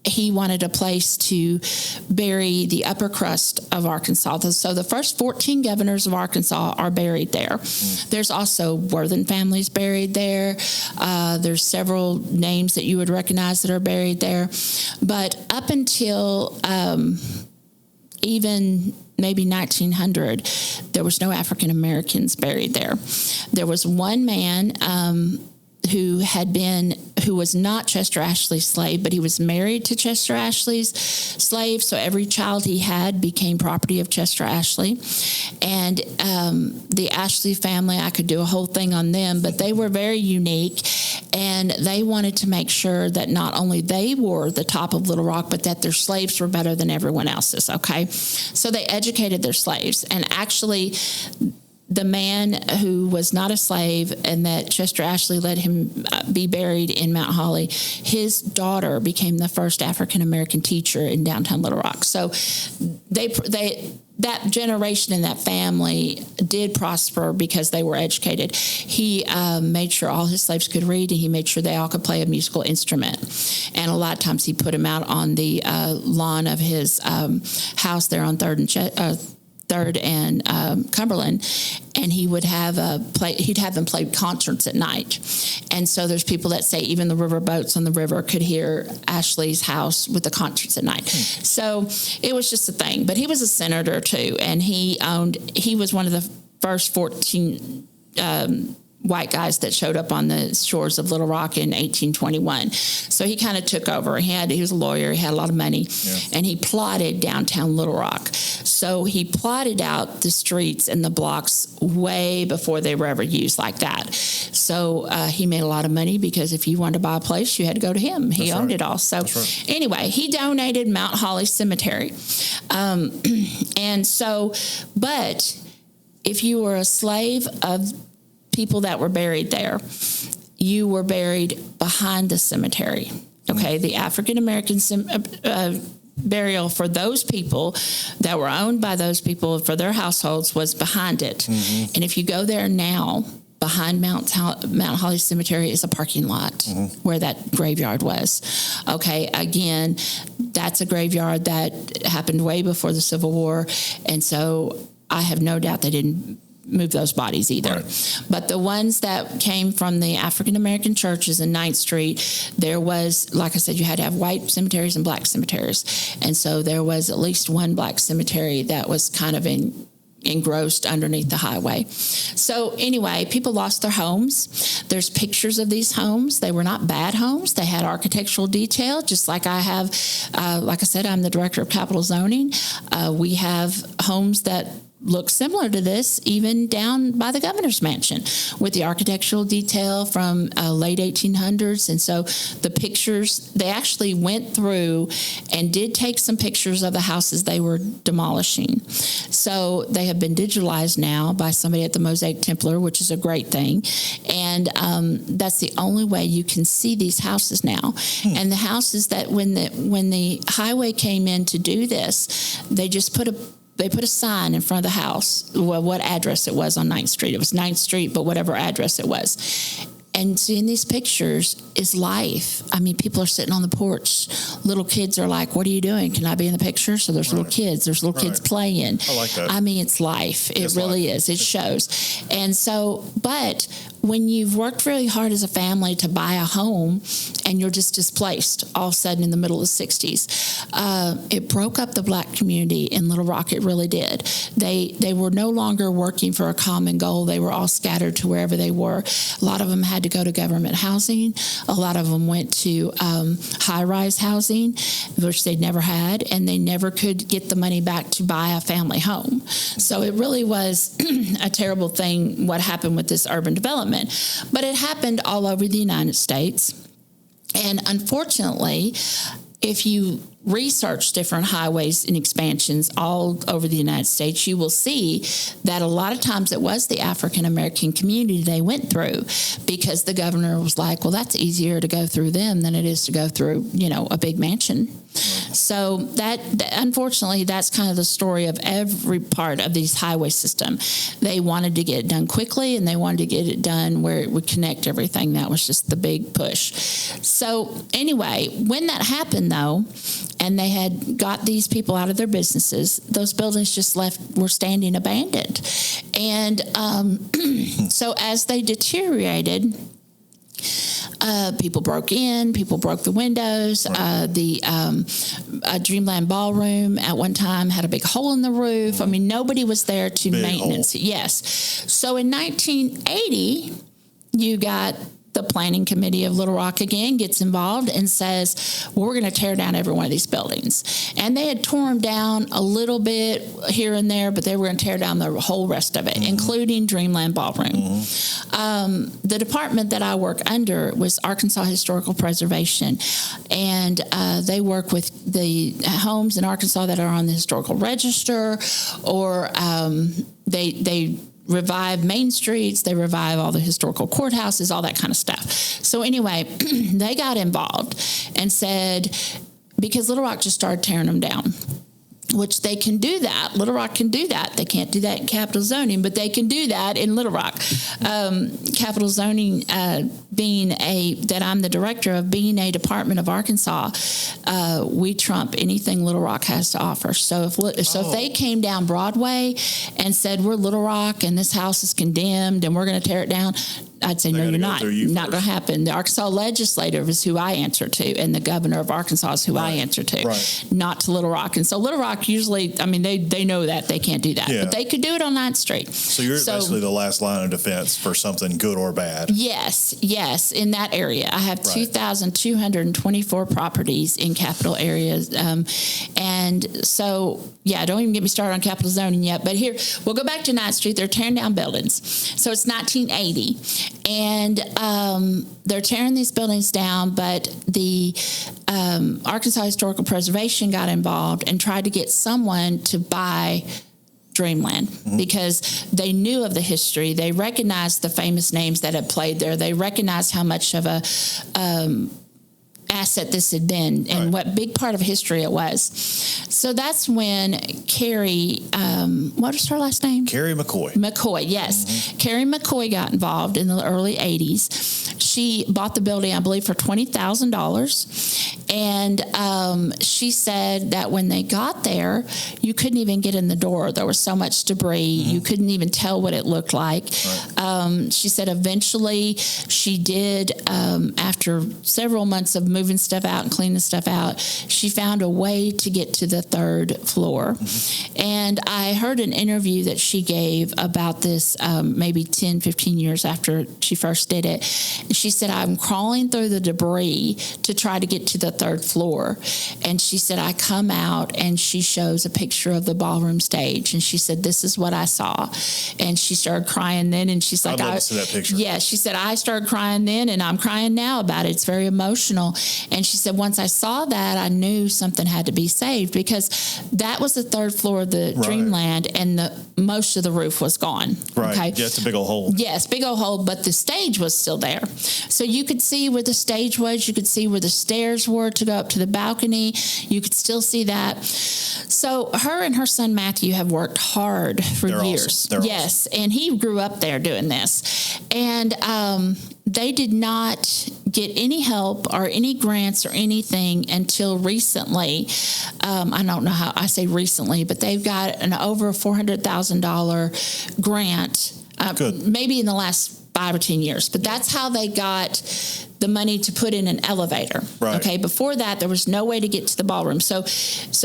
he wanted a place to bury the upper crust of Arkansas. So the first 14 governors of Arkansas are buried there. There's also Worthen families buried there. There's several names that you would recognize that are buried there. But up until even maybe 1900, there was no African Americans buried there. There was one man who was not Chester Ashley's slave, but he was married to Chester Ashley's slave. So every child he had became property of Chester Ashley. And the Ashley family, I could do a whole thing on them, but they were very unique. And they wanted to make sure that not only they were the top of Little Rock, but that their slaves were better than everyone else's, okay? So they educated their slaves. And actually, the man who was not a slave and that Chester Ashley let him be buried in Mount Holly, his daughter became the first African-American teacher in downtown Little Rock. So that generation and that family did prosper because they were educated. He made sure all his slaves could read, and he made sure they all could play a musical instrument. And a lot of times he put them out on the lawn of his house there on 3rd and Cumberland, and he would have he'd have them play concerts at night. And so there's people that say even the river boats on the river could hear Ashley's house with the concerts at night. So it was just a thing. But he was a senator too, and he was one of the first 14 white guys that showed up on the shores of Little Rock in 1821. So he kind of took over. He was a lawyer. He had a lot of money, and he plotted downtown Little Rock. So he plotted out the streets and the blocks way before they were ever used like that. So he made a lot of money because if you wanted to buy a place, you had to go to him. He owned it all. So anyway, he donated Mount Holly Cemetery. And so, but if you were a slave of people that were buried there, you were buried behind the cemetery. Okay, the African-American burial for those people that were owned by those people for their households was behind it. And if you go there now, behind Mount Holly Cemetery is a parking lot where that graveyard was. Okay, again, that's a graveyard that happened way before the Civil War, and so I have no doubt they didn't move those bodies either. Right. But the ones that came from the African-American churches in 9th Street, there was, like I said, you had to have white cemeteries and black cemeteries. And so there was at least one black cemetery that was kind of in engrossed underneath the highway. So anyway, people lost their homes. There's pictures of these homes. They were not bad homes. They had architectural detail, just like I have. Like I said, I'm the director of capital zoning. We have homes that look similar to this, even down by the governor's mansion, with the architectural detail from late 1800s. And so the pictures, they actually went through and did take some pictures of the houses they were demolishing. So they have been digitalized now by somebody at the Mosaic Templar, which is a great thing. And that's the only way you can see these houses now. And the houses that when the highway came in to do this, they just put a sign in front of the house, well, what address it was on 9th Street. It was 9th Street, but whatever address it was. And seeing these pictures is life. I mean, people are sitting on the porch. Little kids are like, what are you doing? Can I be in the picture? So there's little kids. There's little kids playing.
I like that.
I mean, it's life. It really is. It shows. And so, but when you've worked really hard as a family to buy a home and you're just displaced all of a sudden in the middle of the 60s, it broke up the Black community in Little Rock. It really did. They were no longer working for a common goal. They were all scattered to wherever they were. A lot of them had to go to government housing. A lot of them went to high-rise housing, which they'd never had, and they never could get the money back to buy a family home. So it really was a terrible thing what happened with this urban development. But it happened all over the United States. And unfortunately, if you research different highways and expansions all over the United States, you will see that a lot of times it was the African American community they went through, because the governor was like, well, that's easier to go through them than it is to go through, a big mansion. So that, unfortunately, that's kind of the story of every part of these highway system. They wanted to get it done quickly, and they wanted to get it done where it would connect everything. That was just the big push. So anyway, when that happened, though, and they had got these people out of their businesses, those buildings just were standing abandoned. And so as they deteriorated, people broke in, people broke the windows. The Dreamland Ballroom at one time had a big hole in the roof. I mean, nobody was there to maintenance. Yes. So in 1980, you got the planning committee of Little Rock again gets involved and says, well, we're going to tear down every one of these buildings. And they had torn them down a little bit here and there, but they were going to tear down the whole rest of it, including Dreamland Ballroom. The department that I work under was Arkansas Historical Preservation, and they work with the homes in Arkansas that are on the historical register, or they revive main streets, they revive all the historical courthouses, all that kind of stuff. So anyway, they got involved and said, because Little Rock just started tearing them down, which they can do that. Little Rock can do that. They can't do that in capital zoning, but they can do that in Little Rock. Capital zoning, that I'm the director of, being a department of Arkansas, we trump anything Little Rock has to offer. So if they came down Broadway and said, we're Little Rock and this house is condemned and we're going to tear it down, I'd say, no, you're not. Not going to happen. The Arkansas legislative is who I answer to, and the governor of Arkansas is who I answer to, not to Little Rock. And so Little Rock usually, I mean, they know that. They can't do that. Yeah. But they could do it on 9th Street.
So you're basically the last line of defense for something good or bad.
Yes, in that area. I have 2,224 properties in capital areas. And so, don't even get me started on capital zoning yet. But here, we'll go back to 9th Street. They're tearing down buildings. So it's 1980. And they're tearing these buildings down, but the Arkansas Historical Preservation got involved and tried to get someone to buy Dreamland, because they knew of the history. They recognized the famous names that had played there. They recognized how much of a asset this had been, and what big part of history it was. So that's when Carrie, what was her last name?
Carrie McCoy.
McCoy, yes. Carrie McCoy got involved in the early 80s. she bought the building, I believe, for $20,000. And she said that when they got there, you couldn't even get in the door. There was so much debris. You couldn't even tell what it looked like. Right. She said eventually she did, after several months of moving stuff out and cleaning stuff out, she found a way to get to the third floor. And I heard an interview that she gave about this maybe 10, 15 years after she first did it. And she said, I'm crawling through the debris to try to get to the third floor. And she said, I come out and she shows a picture of the ballroom stage. And she said, this is what I saw. And she started crying then. And she's like,
I'd love to see that picture.
Yeah, she said, I started crying then and I'm crying now about it. It's very emotional. And she said, once I saw that, I knew something had to be saved, because that was the third floor of the Dreamland, and most of the roof was gone.
Right.
Okay?
Yeah, it's a big old hole.
Yes, big old hole, but the stage was still there. So you could see where the stage was. You could see where the stairs were to go up to the balcony. You could still see that. So her and her son Matthew have worked hard for years.
Awesome.
Yes, and he grew up there doing this. And they did not get any help or any grants or anything until recently. I don't know how I say recently, but they've got an over $400,000 grant, maybe in the last 5 or 10 years. But that's how they got the money to put in an elevator.
Right.
Okay. Before that, there was no way to get to the ballroom. So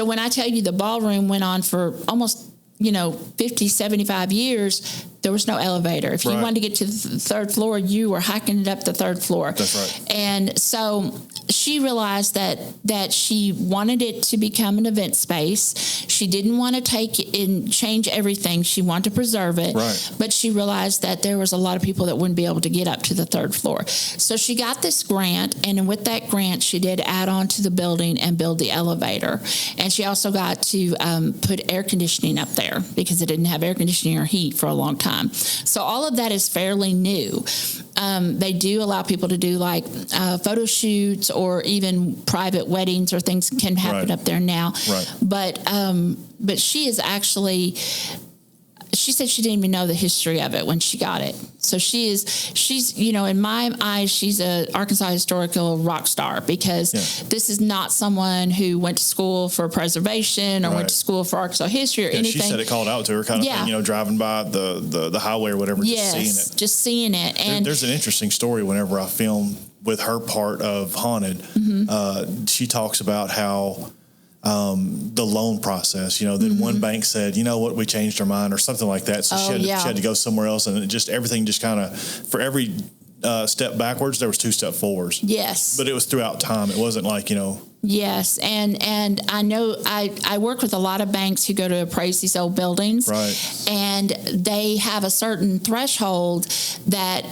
when I tell you the ballroom went on for almost 50, 75 years, there was no elevator. If you wanted to get to the third floor, you were hiking it up the third floor.
That's right.
And so she realized that she wanted it to become an event space. She didn't want to take and change everything. She wanted to preserve it.
Right.
But she realized that there was a lot of people that wouldn't be able to get up to the third floor. So she got this grant, and with that grant, she did add on to the building and build the elevator. And she also got to put air conditioning up there, because it didn't have air conditioning or heat for a long time. So all of that is fairly new. They do allow people to do like photo shoots or even private weddings or things can happen up there now. Right. But she is actually, she said she didn't even know the history of it when she got it. So she's in my eyes, she's a Arkansas historical rock star, because this is not someone who went to school for preservation or went to school for Arkansas history or anything.
She said it called out to her, kind of thing, driving by the highway or whatever, just seeing it. And there's an interesting story whenever I film with her part of Haunted. She talks about how the loan process, then one bank said, you know what, we changed our mind or something like that. So she had to go somewhere else, and everything just kind of, for every step backwards, there was 2 step forwards. Yes. But it was throughout time. It wasn't like, Yes, and I know I work with a lot of banks who go to appraise these old buildings. Right. And they have a certain threshold that,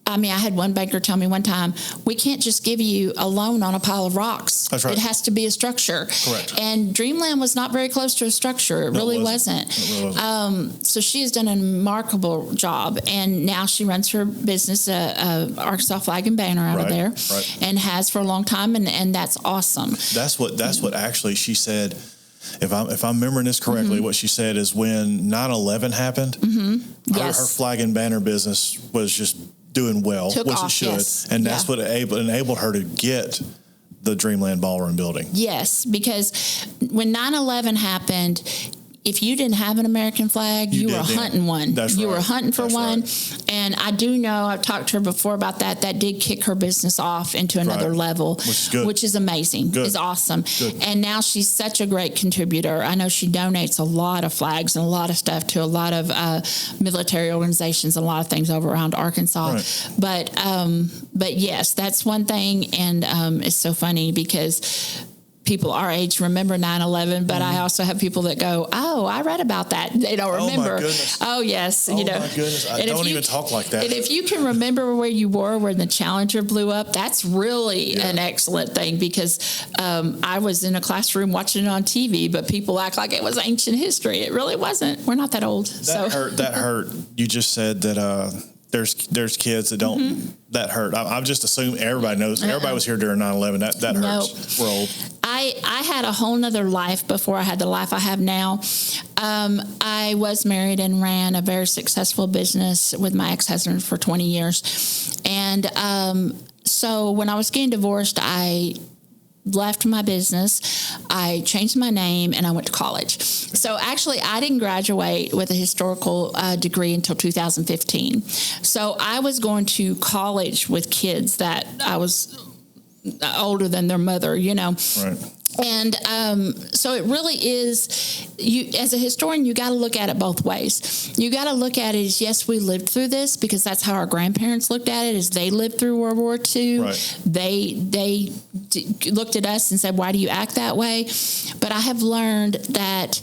I had one banker tell me one time, we can't just give you a loan on a pile of rocks. That's right. It has to be a structure. Correct. And Dreamland was not very close to a structure. It really wasn't. So she has done a remarkable job, and now she runs her business, Arkansas Flag and Banner out of there, and has for a long time, and that's awesome. That's what actually she said. If I'm remembering this correctly, what she said is when 9/11 happened, her Flag and Banner business was just doing well, which it should. And that's what enabled her to get the Dreamland Ballroom building. Yes, because when 9/11 happened, if you didn't have an American flag, you were hunting one. You were hunting for one. Right. And I do know, I've talked to her before about that. That did kick her business off into another level, which is good. Which is amazing. Good. It's awesome. Good. And now she's such a great contributor. I know she donates a lot of flags and a lot of stuff to a lot of military organizations, and a lot of things over around Arkansas. Right. But yes, that's one thing. And it's so funny because people our age remember 9/11, but I also have people that go, oh, I read about that. They don't remember. Oh, my goodness. Oh, yes. Oh, my goodness. I don't even talk like that.
And if you can remember where you were when the Challenger blew up, that's really an excellent thing, because I was in a classroom watching it on TV, but people act like it was ancient history. It really wasn't. We're not that old.
That hurt. You just said that there's kids that don't that hurt. I've just assumed everybody knows. Everybody was here during 9/11. That hurts. We're old.
I had a whole nother life before I had the life I have now. I was married and ran a very successful business with my ex-husband for 20 years. And so when I was getting divorced, I left my business, I changed my name, and I went to college. So actually, I didn't graduate with a historical degree until 2015. So I was going to college with kids that I was older than their mother, you know.
Right.
And so it really is, you as a historian, you got to look at it both ways. You got to look at it as, yes, we lived through this, because that's how our grandparents looked at it, as they lived through World War II.
Right.
They looked at us and said, why do you act that way? But I have learned that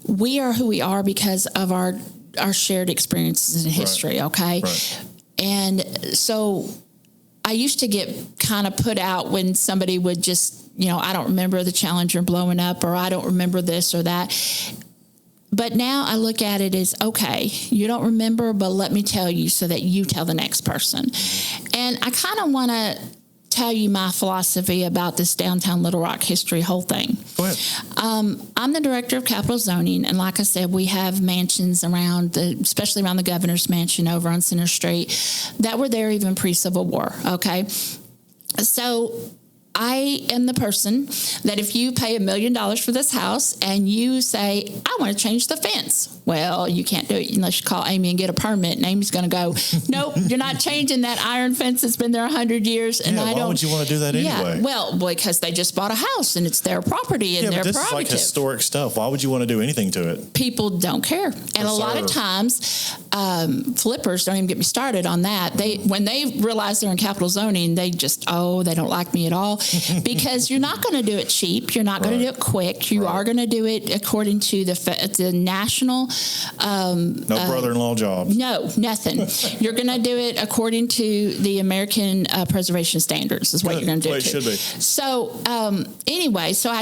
we are who we are because of our shared experiences in history, okay?
Right.
And so I used to get kind of put out when somebody would just, I don't remember the Challenger blowing up, or I don't remember this or that. But now I look at it as, okay, you don't remember, but let me tell you so that you tell the next person. And I kind of want to tell you my philosophy about this downtown Little Rock history whole thing.
Go ahead.
I'm the director of capital zoning, and like I said, we have mansions around, especially around the governor's mansion over on Center Street, that were there even pre-Civil War, okay? So I am the person that if you pay $1 million for this house and you say, I want to change the fence, well, you can't do it unless you call Amy and get a permit. And Amy's going to go, nope, you're not changing that iron fence that's been there 100 years. And
why would you want to do that anyway?
Well, because they just bought a house and it's their property and their
this
prerogative.
Is like historic stuff. Why would you want to do anything to it?
People don't care. And a lot of times, flippers, don't even get me started on that. When they realize they're in capital zoning, they just, they don't like me at all. Because you're not going to do it cheap. You're not going to do it quick. You are going to do it according to the national.
No brother-in-law jobs.
No, nothing. You're going to do it according to the American preservation standards is what you're going to do.
It should be.
So anyway, so I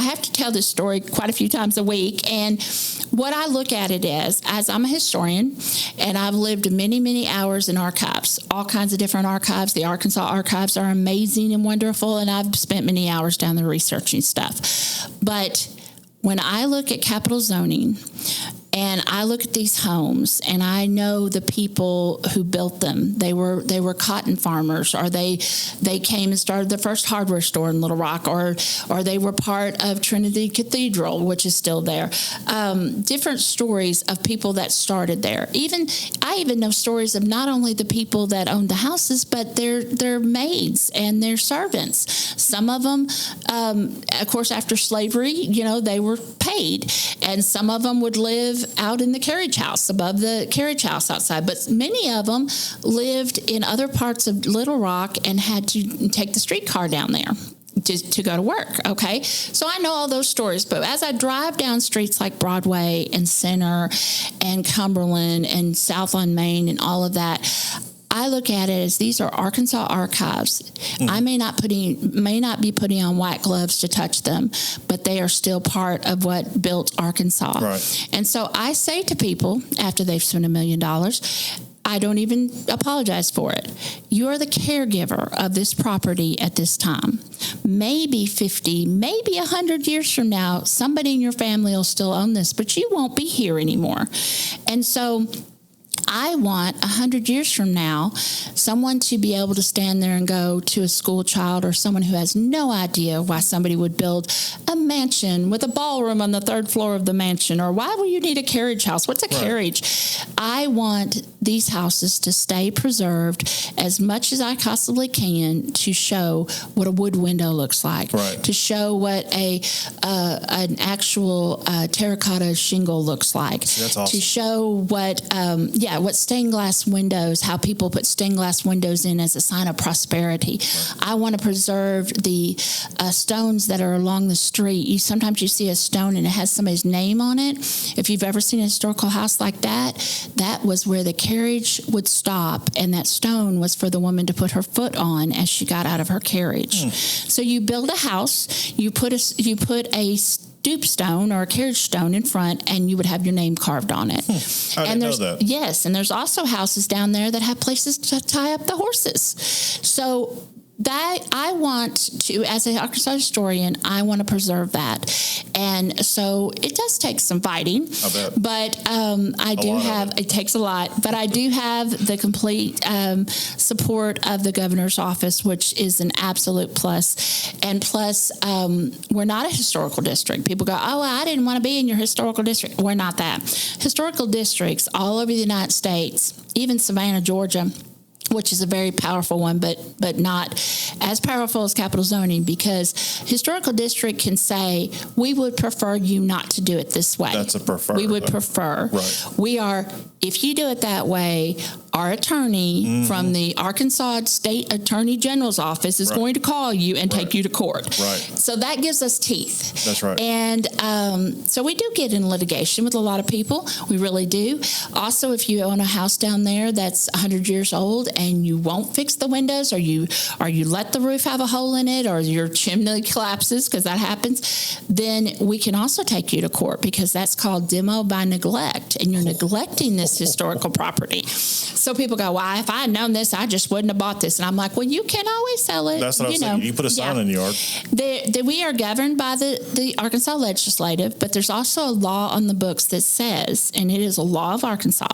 have to tell this story quite a few times a week. And what I look at it as I'm a historian, and I've lived many, many hours in archives, all kinds of different archives. The Arkansas archives are amazing and wonderful, and I've spent many hours down there researching stuff. But when I look at capital zoning, and I look at these homes, and I know the people who built them. They were cotton farmers, or they came and started the first hardware store in Little Rock, or they were part of Trinity Cathedral, which is still there. Different stories of people that started there. I even know stories of not only the people that owned the houses, but their maids and their servants. Some of them, of course, after slavery, they were paid, and some of them would live out in the carriage house, above the carriage house outside. But many of them lived in other parts of Little Rock and had to take the streetcar down there to go to work, okay? So I know all those stories, but as I drive down streets like Broadway and Center and Cumberland and South on Main and all of that, I look at it as these are Arkansas archives. I may not be putting on white gloves to touch them, but they are still part of what built Arkansas.
Right.
And so I say to people after they've spent $1 million, I don't even apologize for it. You are the caregiver of this property at this time. Maybe 50, maybe 100 years from now, somebody in your family will still own this, but you won't be here anymore. And so I want 100 years from now, someone to be able to stand there and go to a school child or someone who has no idea why somebody would build a mansion with a ballroom on the third floor of the mansion, or why would you need a carriage house? What's a carriage? I want these houses to stay preserved as much as I possibly can to show what a wood window looks like, to show what an actual terracotta shingle looks like,
that's awesome.
To show what stained glass windows, how people put stained glass windows in as a sign of prosperity. I want to preserve the stones that are along the street. Sometimes you see a stone and it has somebody's name on it. If you've ever seen a historical house like that, that was where the carriage would stop, and that stone was for the woman to put her foot on as she got out of her carriage. So you build a house, you put a stoop stone or a carriage stone in front, and you would have your name carved on it.
I didn't know that.
Yes, and there's also houses down there that have places to tie up the horses. So that I want to, as an Arkansas historian, I want to preserve that. And so it does take some fighting.
I bet.
But I do have, it takes a lot, but I do have the complete support of the governor's office, which is an absolute plus. And plus, we're not a historical district. People go, oh, I didn't want to be in your historical district. We're not that. Historical districts all over the United States, even Savannah, Georgia, which is a very powerful one, but not as powerful as capital zoning, because historical district can say, we would prefer you not to do it this way.
That's a prefer.
We would prefer.
Right.
We are, if you do it that way, our attorney from the Arkansas State Attorney General's office is going to call you and take you to court.
Right.
So that gives us teeth.
That's right.
And so we do get in litigation with a lot of people. We really do. Also, if you own a house down there that's 100 years old and you won't fix the windows, or you let the roof have a hole in it, or your chimney collapses, because that happens, then we can also take you to court, because that's called demo by neglect, and you're neglecting this historical property. So people go, well, if I had known this, I just wouldn't have bought this. And I'm like, well, you can always sell it.
That's what I was saying. You put a sign in the yard.
We are governed by the Arkansas legislative, but there's also a law on the books that says, and it is a law of Arkansas,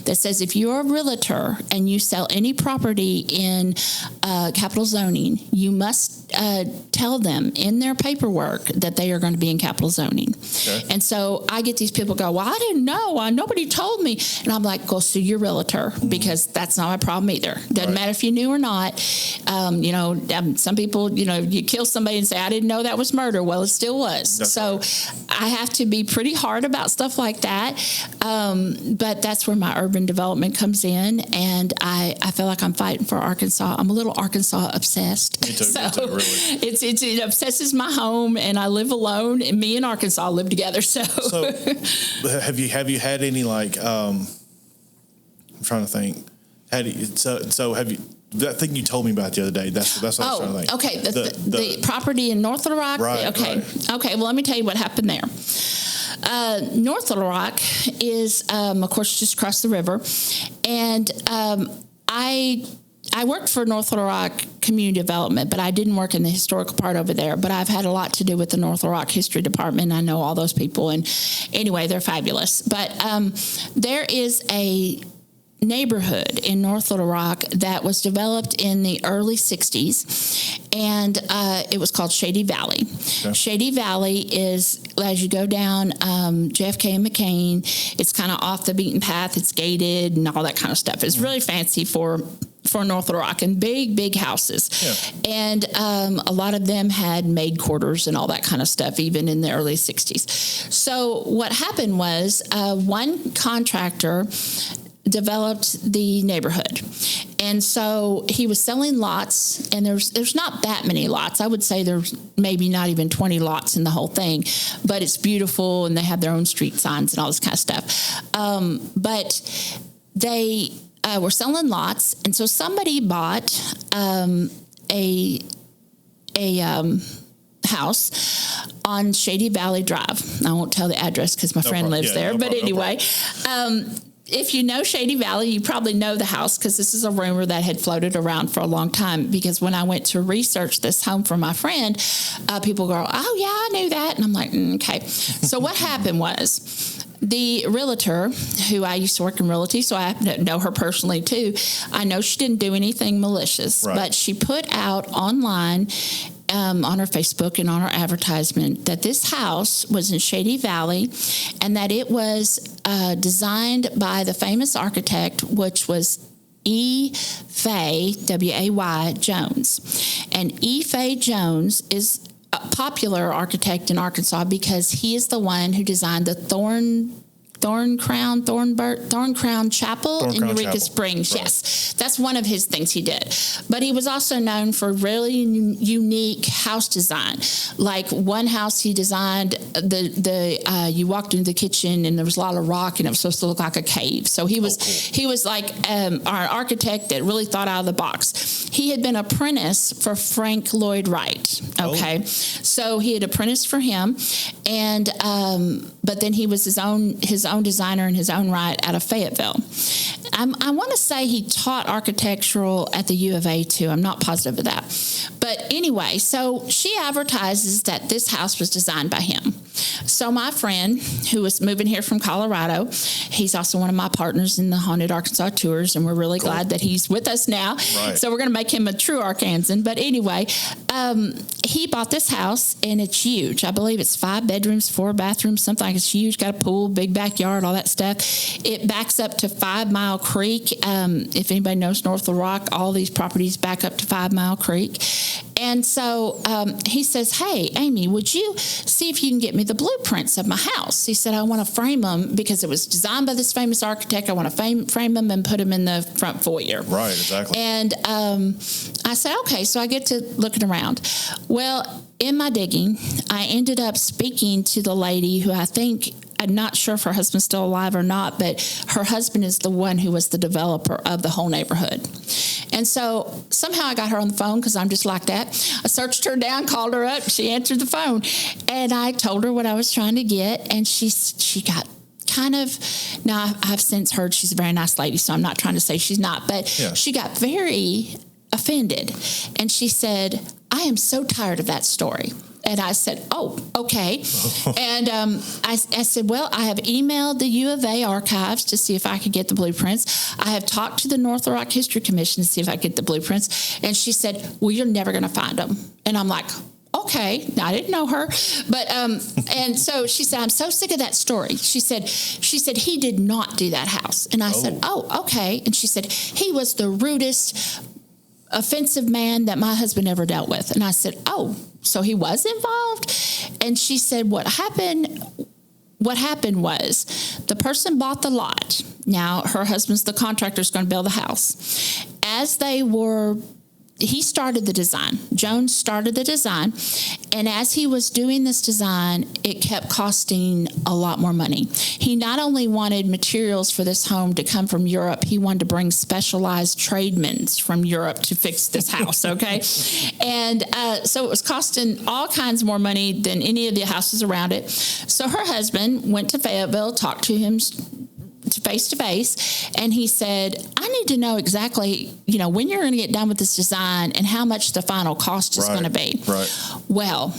that says if you're a realtor and you sell any property in capital zoning, you must tell them in their paperwork that they are going to be in capital zoning. Okay. And so I get these people go, well, I didn't know. Nobody told me. And I'm like, go sue your realtor, because that's not my problem either. Doesn't matter if you knew or not. Some people, you kill somebody and say, I didn't know that was murder. Well, it still was. That's right. I have to be pretty hard about stuff like that. But that's where my urban development comes in. And I feel like I'm fighting for Arkansas. I'm a little Arkansas obsessed.
Me too, really.
It obsesses my home, and I live alone, and me and Arkansas live together. So
have you had any, like, I'm trying to think. Have you, that thing you told me about the other day, that's what I was trying to think.
Okay. The property in North Little Rock?
Right.
Okay.
Right.
Okay. Well, let me tell you what happened there. North Little Rock is, of course, just across the river. And I worked for North Little Rock Community Development, but I didn't work in the historical part over there. But I've had a lot to do with the North Little Rock History Department. I know all those people. And anyway, they're fabulous. But there is a neighborhood in North Little Rock that was developed in the early 60s, and it was called Shady Valley. Okay. Shady Valley is, as you go down JFK and McCain, it's kind of off the beaten path, it's gated and all that kind of stuff. It's really fancy for North Little Rock, and big houses. Yeah. And a lot of them had maid quarters and all that kind of stuff, even in the early 60s. So what happened was one contractor developed the neighborhood. And so he was selling lots, and there's not that many lots. I would say there's maybe not even 20 lots in the whole thing, but it's beautiful, and they have their own street signs and all this kind of stuff. But they were selling lots, and so somebody bought a house on Shady Valley Drive. I won't tell the address because my friend lives there, but anyway. If you know Shady Valley, you probably know the house, because this is a rumor that had floated around for a long time. Because when I went to research this home for my friend, people go, oh, yeah, I knew that. And I'm like, okay. So what happened was, the realtor, who I used to work in realty, so I know her personally too, I know she didn't do anything malicious, but she put out online on her Facebook and on her advertisement that this house was in Shady Valley, and that it was designed by the famous architect, which was E. Fay, W-A-Y, Jones. And E. Fay Jones is a popular architect in Arkansas because he is the one who designed the Thorn Crown Chapel in Eureka Springs. Right. Yes, that's one of his things he did. But he was also known for really unique house design. Like one house he designed, you walked into the kitchen and there was a lot of rock and it was supposed to look like a cave. So he was like our architect that really thought out of the box. He had been apprentice for Frank Lloyd Wright. Okay, so he had apprenticed for him, and but then he was his own designer in his own right out of Fayetteville. I want to say he taught architectural at the U of A too. I'm not positive of that. But anyway, so she advertises that this house was designed by him. So my friend, who was moving here from Colorado, he's also one of my partners in the Haunted Arkansas Tours, and we're really glad that he's with us now. Right. So we're going to make him a true Arkansan. But anyway, he bought this house, and it's huge. I believe it's 5 bedrooms, 4 bathrooms, something like it's huge. Got a pool, big backyard, all that stuff. It backs up to 5 Mile Creek. If anybody knows North Little Rock, all these properties back up to 5 Mile Creek. And so he says, hey, Amy, would you see if you can get me the blueprints of my house? He said, I want to frame them because it was designed by this famous architect. I want to frame them and put them in the front foyer. Right, exactly. And I said, okay, so I get to looking around. Well, in my digging, I ended up speaking to the lady who I'm not sure if her husband's still alive or not, but her husband is the one who was the developer of the whole neighborhood. And so somehow I got her on the phone because I'm just like that. I searched her down, called her up. She answered the phone. And I told her what I was trying to get. And she got kind of, now I've since heard she's a very nice lady, so I'm not trying to say she's not, but she got very offended. And she said, I am so tired of that story. And I said, oh, okay. And I said, well, I have emailed the U of A archives to see if I could get the blueprints. I have talked to the North Little Rock History Commission to see if I could get the blueprints. And she said, well, you're never going to find them. And I'm like, okay. Now, I didn't know her. But, and so she said, I'm so sick of that story. She said, he did not do that house. And I said, oh, okay. And she said, he was the rudest, offensive man that my husband ever dealt with. And I said, oh, so he was involved? And she said, what happened was the person bought the lot. Now, her husband's the contractor is going to build the house. He started the design. Jones started the design. And as he was doing this design, it kept costing a lot more money. He not only wanted materials for this home to come from Europe, he wanted to bring specialized tradesmen from Europe to fix this house, okay? And so it was costing all kinds more money than any of the houses around it. So her husband went to Fayetteville, talked to him face to face, and he said, I need to know exactly, when you're going to get done with this design and how much the final cost is going to be. Right. Well,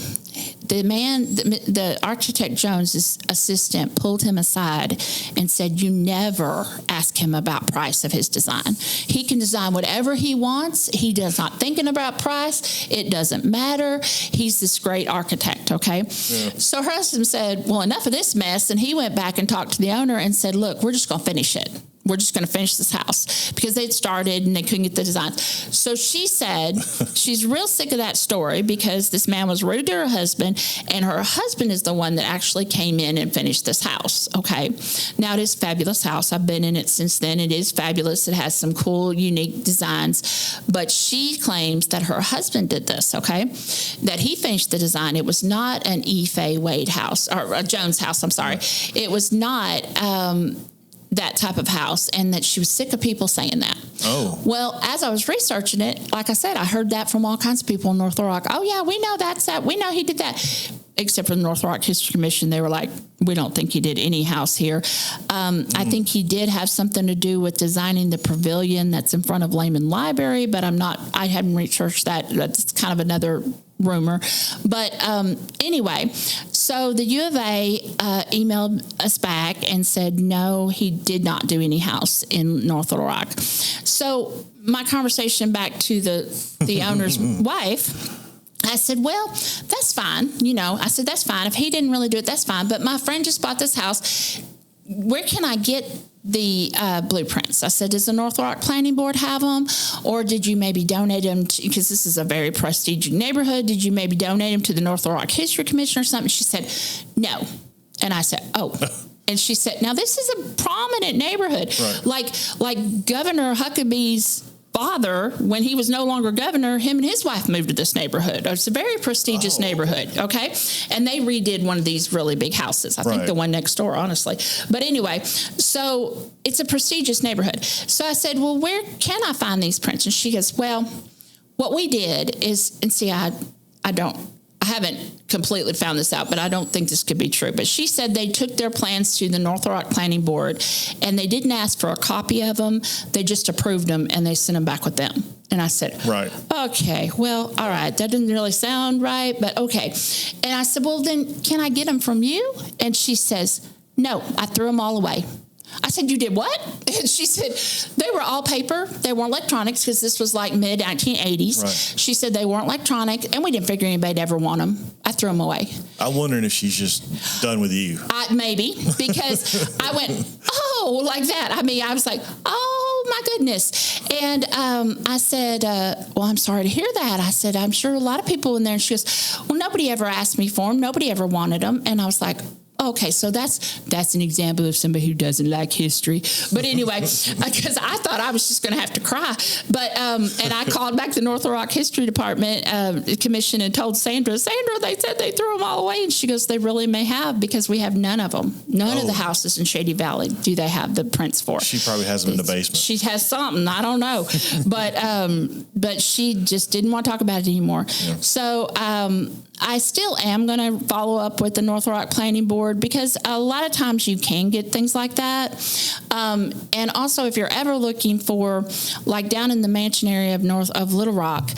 the architect Jones's assistant pulled him aside and said, you never ask him about price of his design. He can design whatever he wants. He does not thinking about price. It doesn't matter. He's this great architect, okay? Yeah. So her husband said, well, enough of this mess. And he went back and talked to the owner and said, look, we're just going to finish it. We're just going to finish this house because they'd started and they couldn't get the designs. So she said she's real sick of that story because this man was rude to her husband, and her husband is the one that actually came in and finished this house. Okay. Now it is a fabulous house. I've been in it since then. It is fabulous. It has some cool, unique designs, but she claims that her husband did this. Okay. That he finished the design. It was not an Wade house or a Jones house. I'm sorry. It was not, that type of house, and that she was sick of people saying that. Oh. Well, as I was researching it, like I said, I heard that from all kinds of people in North Little Rock. Oh, yeah, we know that's that. We know he did that. Except for the North Little Rock History Commission, they were like, we don't think he did any house here. I think he did have something to do with designing the pavilion that's in front of Lehman Library, but I haven't researched that. That's kind of another rumor. But anyway, so the U of A emailed us back and said, no, he did not do any house in North Little Rock. So my conversation back to the owner's wife, I said, well, that's fine. I said, that's fine. If he didn't really do it, that's fine. But my friend just bought this house. Where can I get the blueprints? I said, does the North Little Rock Planning Board have them? Or did you maybe donate them because this is a very prestigious neighborhood. Did you maybe donate them to the North Little Rock History Commission or something? She said, no. And I said, oh. And she said, now this is a prominent neighborhood. Like Governor Huckabee's father, when he was no longer governor, him and his wife moved to this neighborhood. It's a very prestigious neighborhood, okay? And they redid one of these really big houses. I think the one next door, honestly. But anyway, so it's a prestigious neighborhood. So I said, well, where can I find these prints? And she goes, well, what we did is, and see, I haven't completely found this out, but I don't think this could be true. But she said they took their plans to the North Little Rock Planning Board, and they didn't ask for a copy of them. They just approved them, and they sent them back with them. And I said, okay, well, all right, that doesn't really sound right, but okay. And I said, well, then can I get them from you? And she says, no, I threw them all away. I said, you did what? And she said, they were all paper. They weren't electronics because this was like mid-1980s. She said they weren't electronic, and we didn't figure anybody'd ever want them. I threw them away.
I'm wondering if she's just done with you.
Maybe, because I went, oh, like that. I mean, I was like, oh, my goodness. And I said, well, I'm sorry to hear that. I said, I'm sure a lot of people in there. And she goes, well, nobody ever asked me for them. Nobody ever wanted them. And I was like, okay, so that's an example of somebody who doesn't like history. But anyway, because I thought I was just going to have to cry. But and I called back the North Little Rock History Department commission and told Sandra, they said they threw them all away. And she goes, they really may have, because we have none of them. None of the houses in Shady Valley do they have the prints for.
She probably has them in the basement.
She has something. I don't know. But she just didn't want to talk about it anymore. Yeah. So I still am going to follow up with the North Little Rock Planning Board, because a lot of times you can get things like that. And also, if you're ever looking for, like down in the Mansion area of Little Rock,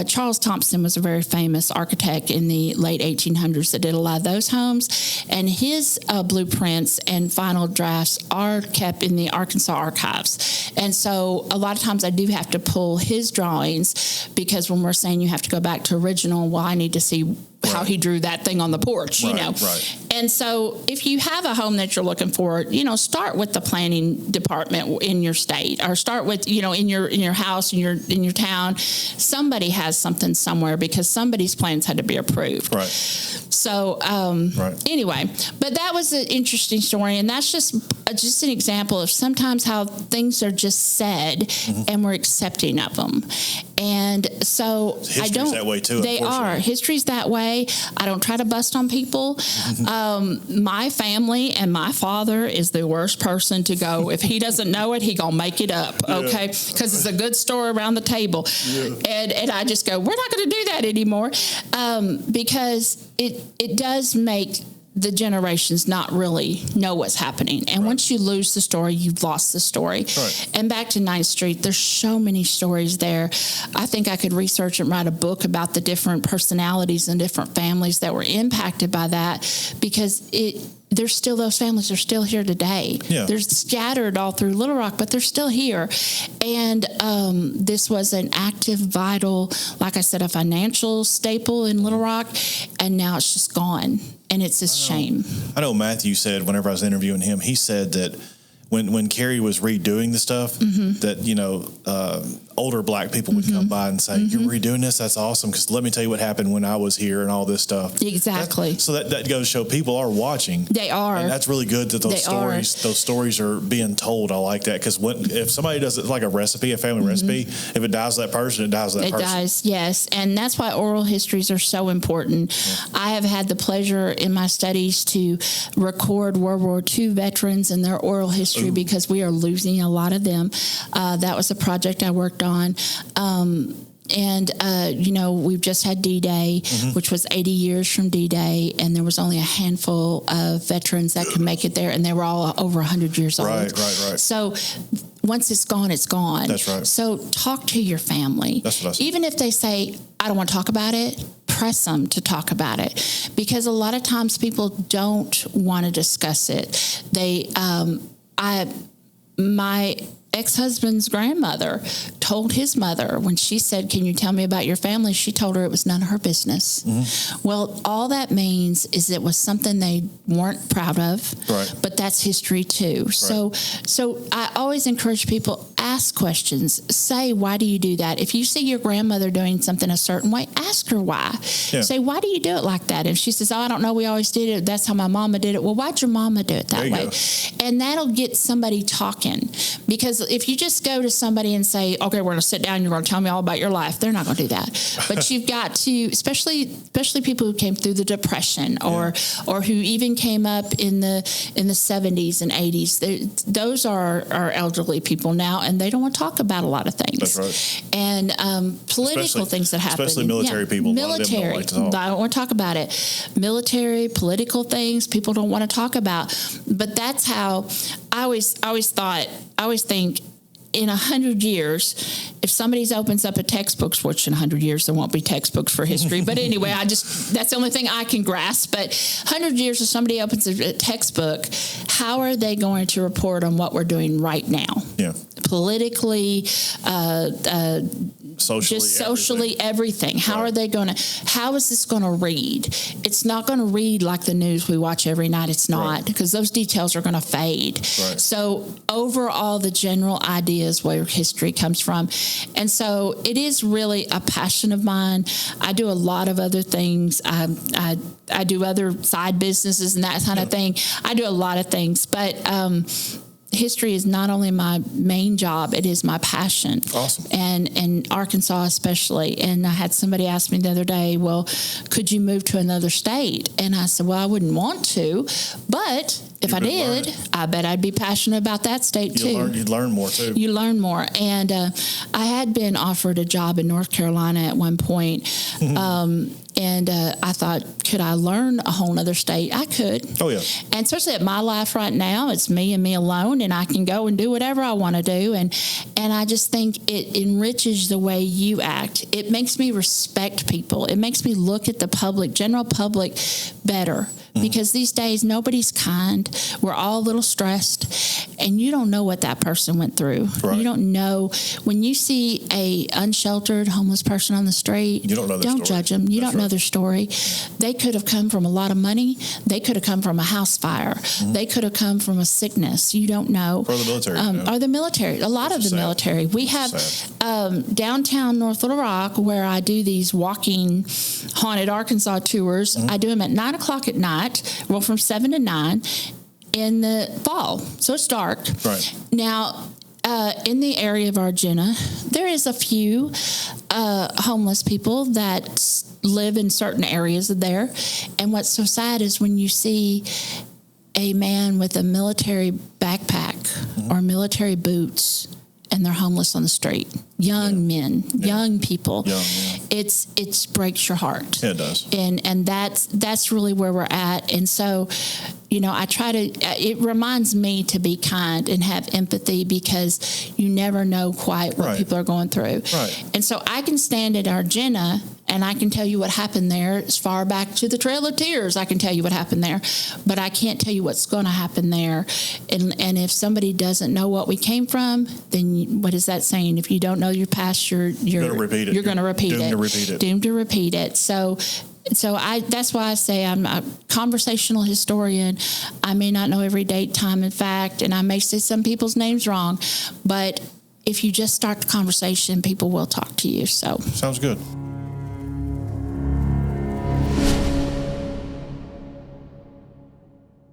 Charles Thompson was a very famous architect in the late 1800s that did a lot of those homes. And his blueprints and final drafts are kept in the Arkansas archives. And so a lot of times I do have to pull his drawings, because when we're saying you have to go back to original, well, I need to see how he drew that thing on the porch, you know. And so if you have a home that you're looking for, start with the planning department in your state, or start with, in your house, in your town. Somebody has something somewhere, because somebody's plans had to be approved. So anyway, but that was an interesting story, and that's just an example of sometimes how things are just said, and we're accepting of them. And so
history's that way too.
They are. History's that way. I don't try to bust on people. My family and my father is the worst person to go. If he doesn't know it, he gonna make it up. Okay, because it's a good story around the table. And I just go, we're not going to do that anymore, because it does make the generations not really know what's happening. And once you lose the story, you've lost the story. And back to 9th Street, there's so many stories there. I think I could research and write a book about the different personalities and different families that were impacted by that, because there's still, those families are still here today. They're scattered all through Little Rock, but they're still here. And this was an active, vital, like I said, a financial staple in Little Rock, and now it's just gone. And it's a shame.
I know Matthew said, whenever I was interviewing him, he said that when Carrie was redoing the stuff, that, older black people would come by and say, you're redoing this? That's awesome. Because let me tell you what happened when I was here and all this stuff.
Exactly.
So that goes to show people are watching.
They are.
And that's really good that those stories are being told. I like that. Because if somebody does it like a recipe, a family recipe, if it dies that person, it dies that person. It dies,
yes. And that's why oral histories are so important. I have had the pleasure in my studies to record World War II veterans and their oral history, because we are losing a lot of them. That was a project I worked on. We've just had D-Day, which was 80 years from D-Day, and there was only a handful of veterans that could make it there, and they were all over 100 years old. Right. So once it's gone, it's gone.
That's right.
So talk to your family. That's what I said. Even if they say, I don't want to talk about it, press them to talk about it, because a lot of times people don't want to discuss it. My ex-husband's grandmother told his mother, when she said, can you tell me about your family? She told her it was none of her business. Well, all that means is it was something they weren't proud of, but that's history too. So I always encourage people, ask questions. Say, why do you do that? If you see your grandmother doing something a certain way, ask her why. Yeah. Say, why do you do it like that? And she says, oh, I don't know. We always did it. That's how my mama did it. Well, why'd your mama do it that way? Go. And that'll get somebody talking. Because if you just go to somebody and say, okay, we're going to sit down, you're going to tell me all about your life, they're not going to do that. But you've got to, especially people who came through the Depression or who even came up in the 70s and 80s. Those are elderly people now, and they don't want to talk about a lot of things. That's right. And political things that happen.
Especially military people.
Military. I don't want to talk about it. Military, political things, people don't want to talk about. But that's how I always think, in 100 years, if somebody opens up a textbook, which in 100 years there won't be textbooks for history, but anyway, that's the only thing I can grasp. But 100 years, if somebody opens a textbook, how are they going to report on what we're doing right now?
Yeah.
Politically, socially, everything. How is this going to read? It's not going to read like the news we watch every night. It's not, because those details are going to fade. Right. So overall, the general idea is where history comes from. And so it is really a passion of mine. I do a lot of other things. I do other side businesses and that kind of thing. I do a lot of things, but history is not only my main job, it is my passion.
Awesome.
And in Arkansas especially. And I had somebody ask me the other day, well, could you move to another state? And I said, well, I wouldn't want to, but if I did, I bet I'd be passionate about that state too.
You'd learn more too.
You learn more. And I had been offered a job in North Carolina at one point. Mm-hmm. And I thought, could I learn a whole other state? I could.
Oh, yeah.
And especially at my life right now, it's me and me alone, and I can go and do whatever I want to do. And I just think it enriches the way you act. It makes me respect people. It makes me look at the general public better. Because these days, nobody's kind. We're all a little stressed, and you don't know what that person went through. Right. You don't know. When you see a unsheltered homeless person on the street,
you don't know their
don't
story.
Judge them. You don't know their story. They could have come from a lot of money. They could have come from a house fire. Mm-hmm. They could have come from a sickness. You don't know.
Or the military.
Or the military. A lot of the military. We have downtown North Little Rock, where I do these walking haunted Arkansas tours. Mm-hmm. I do them at 9 o'clock at night. Well, from 7 to 9 in the fall. So it's dark.
Right.
Now, in the area of Argenta, there is a few homeless people that live in certain areas of there. And what's so sad is when you see a man with a military backpack or military boots, and they're homeless on the street. Young men, young people. It breaks your heart.
Yeah, it does.
And that's really where we're at. And so, I try to, it reminds me to be kind and have empathy, because you never know quite what people are going through.
Right.
And so I can stand at Argenta and I can tell you what happened there. As far back to the Trail of Tears, I can tell you what happened there, but I can't tell you what's going to happen there. And if somebody doesn't know what we came from, then what is that saying? If you don't know your past, you're going to repeat it. You're going to repeat it.
Doomed to repeat it.
Doomed to repeat it. So that's why I say I'm a conversational historian. I may not know every date, time, and fact, and I may say some people's names wrong, but if you just start the conversation, people will talk to you. So
sounds good.